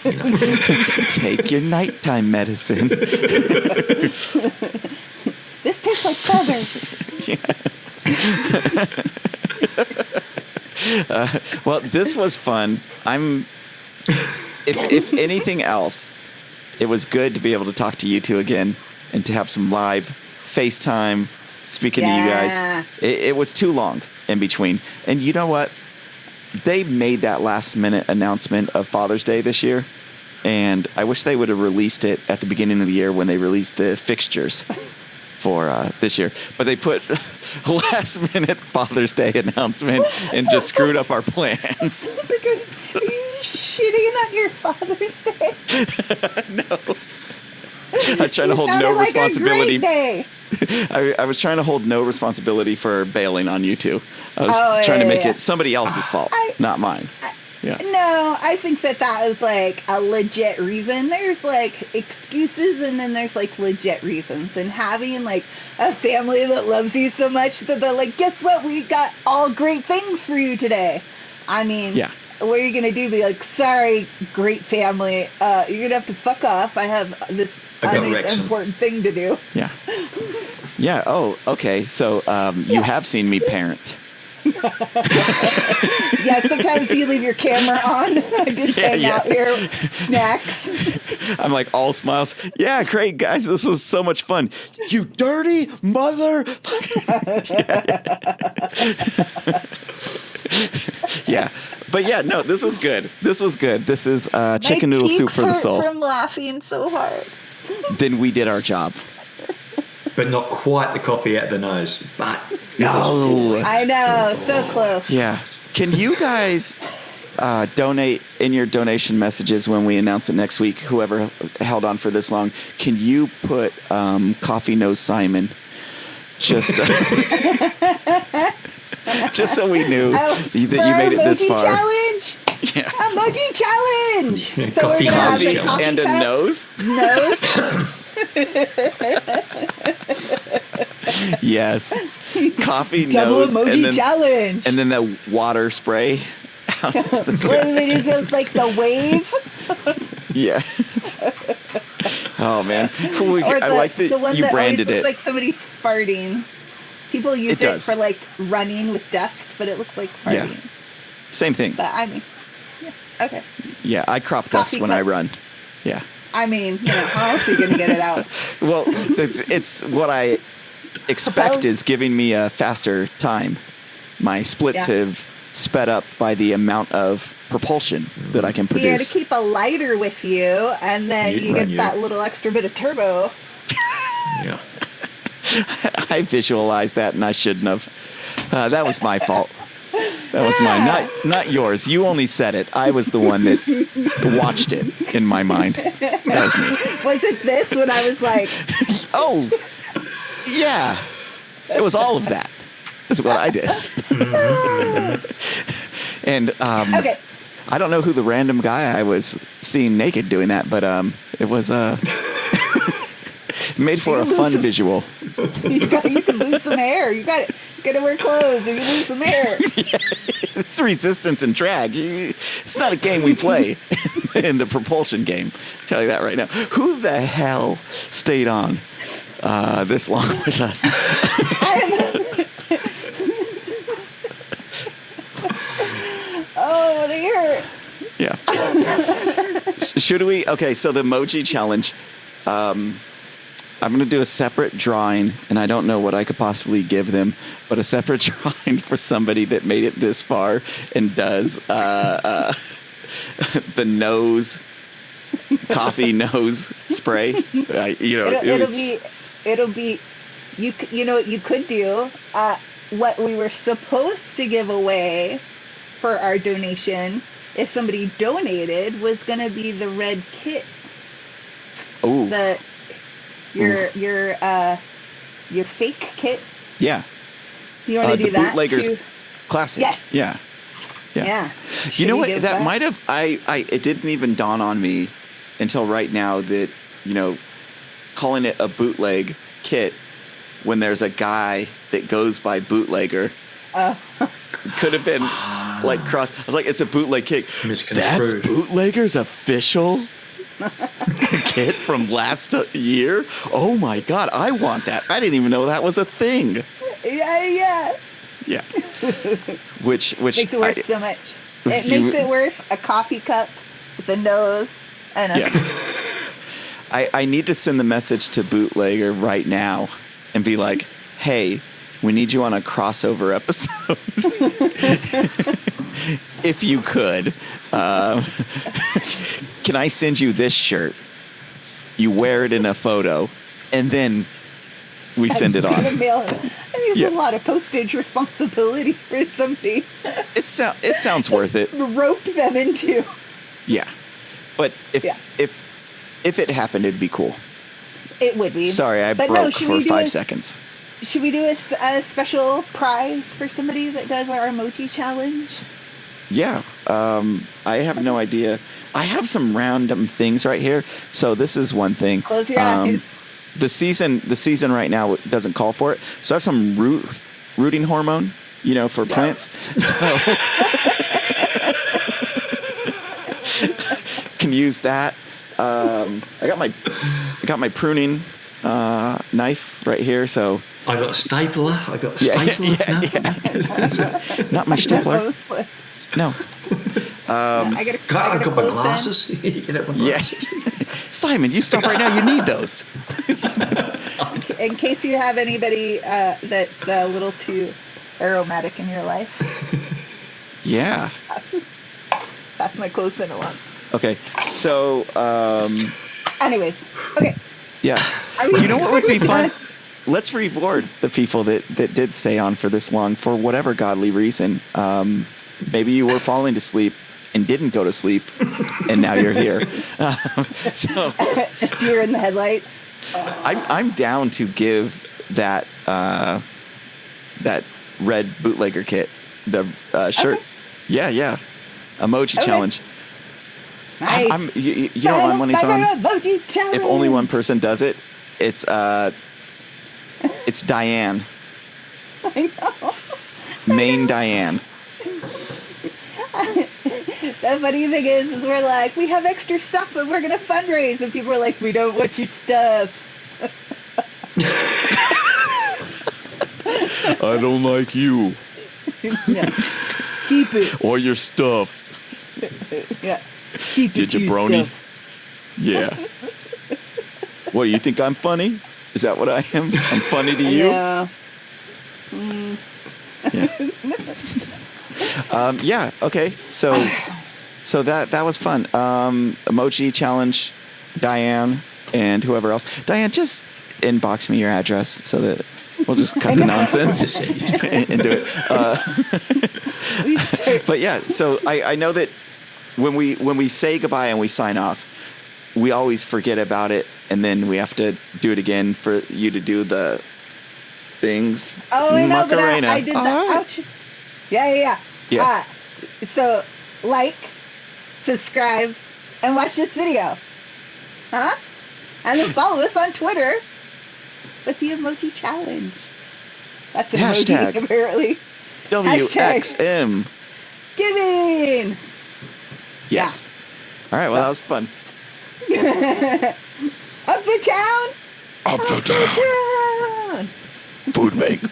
Take your nighttime medicine. This tastes like feathers. Well, this was fun. If anything else, it was good to be able to talk to you two again and to have some live FaceTime speaking to you guys. It was too long in between. And you know what? They made that last minute announcement of Father's Day this year. And I wish they would have released it at the beginning of the year when they released the fixtures for this year. But they put last minute Father's Day announcement and just screwed up our plans. Are you shitting on your Father's Day? No. I was trying to hold no responsibility. A great day. I was trying to hold no responsibility for bailing on you two. I was trying to make it somebody else's fault, not mine. Yeah. No, I think that is like a legit reason. There's like excuses and then there's like legit reasons. And having like a family that loves you so much that they're like, guess what? We got all great things for you today. I mean, yeah. What are you going to do? Be like, sorry, great family. You're going to have to fuck off. I have this important thing to do. Yeah. Yeah. Oh, okay. So you have seen me parent. Yeah, sometimes you leave your camera on. I just hang out here, snacks. I'm like all smiles. Yeah, great guys. This was so much fun. You dirty mother. Yeah. But yeah, no, this was good. This is chicken noodle soup for the soul. From laughing so hard. Then we did our job. But not quite the coffee out the nose. But no, I know, so close. Yeah. Can you guys donate in your donation messages when we announce it next week? Whoever held on for this long, can you put Coffee Nose Simon? Just just so we knew that you made it this far. Challenge. Yeah. Emoji challenge. So Coffee we're gonna have a coffee and a cup. nose. Yes. Coffee Double nose emoji challenge. and then the water spray. What is it? Like the wave? Yeah. Oh man. I like that one you that branded always it. looks like somebody's farting. People use it for like running with dust, but it looks like farting. Yeah. Same thing. But I mean, yeah, okay. Yeah, I crop dust when I run. Yeah. I mean, how else are you gonna get it out? Well, it's what I expect is giving me a faster time. My splits have sped up by the amount of propulsion that I can produce. You got to keep a lighter with you, and then you get that little extra bit of turbo. Yeah. I visualized that, and I shouldn't have. That was my fault. That was mine, not yours. You only said it. I was the one that watched it in my mind. That was me. Was it this when I was like... Oh, yeah. It was all of that. That's what I did. And okay. I don't know who the random guy I was seeing naked doing that, but it was made for a fun visual. You can lose some hair. You got to wear clothes and you lose some hair. Yeah, it's resistance and drag. It's not a game we play in the propulsion game. I'll tell you that right now. Who the hell stayed on this long with us? Oh, they hurt. Yeah. Should we? Okay, so the emoji challenge. I'm going to do a separate drawing, and I don't know what I could possibly give them, but a separate drawing for somebody that made it this far and does the nose, coffee nose spray. It'll be. You know what you could do? What we were supposed to give away for our donation, if somebody donated, was going to be the red kit. Oh. Your fake kit. Yeah. You want to do the that? Bootleggers Classic. Yes. Yeah. Yeah. You know what? That might have. It didn't even dawn on me until right now that calling it a bootleg kit when there's a guy that goes by bootlegger. Could have been like cross. I was like, it's a bootleg kit. That's Bootlegger's official kit from last year. Oh my god, I want that. I didn't even know that was a thing. Yeah. Which makes it worth so much. It makes it worth a coffee cup with a nose and a. Yeah. I need to send the message to Bootlegger right now and be like, hey, we need you on a crossover episode. If you could. Can I send you this shirt? You wear it in a photo, and then we send it on. I think it's a lot of postage responsibility for somebody. It sounds worth it. Rope them into. Yeah. But if it happened, it'd be cool. It would be. Sorry, I broke for 5 seconds. Should we do a special prize for somebody that does our emoji challenge? Yeah. I have no idea. I have some random things right here. So this is one thing. Close your eyes. The season right now doesn't call for it. So I have some rooting hormone, for plants. So can use that. I got my pruning knife right here. So I got a stapler. Not my stapler. No. I got my glasses. You can have my glasses. Simon, you stop right now. You need those. In case you have anybody that's a little too aromatic in your life. Yeah. That's my close-in one. Okay. So. Anyways. Okay. Yeah. You know what would be fun? Let's reward the people that did stay on for this long for whatever godly reason. Maybe you were falling to sleep and didn't go to sleep, and now you're here. So deer in the headlights. I'm down to give that red bootlegger kit, the shirt. Okay. Yeah. Emoji challenge. Nice. You know what my money's on? Emoji challenge. If only one person does it, it's Diane. I know. Main Diane. The funny thing is we're like, we have extra stuff and we're going to fundraise. And people are like, we don't want your stuff. I don't like you. No. Keep it. Or your stuff. Yeah. Keep it. Did you, brony? Yeah. What, you think I'm funny? Is that what I am? I'm funny to you? Yeah. Yeah. Okay. So that was fun. Emoji challenge, Diane and whoever else. Diane, just inbox me your address so that we'll just cut the nonsense and do it. But yeah, so I know that when we say goodbye and we sign off, we always forget about it, and then we have to do it again for you to do the things. Oh, I know, Macarena. but I did that. Yeah. So, subscribe, and watch this video. Huh? And then follow us on Twitter with the emoji challenge. That's an hashtag, emoji, apparently. WXM. Giving! Yes. Yeah. All right, well, that was fun. Up the town! Up the town! Foodbank.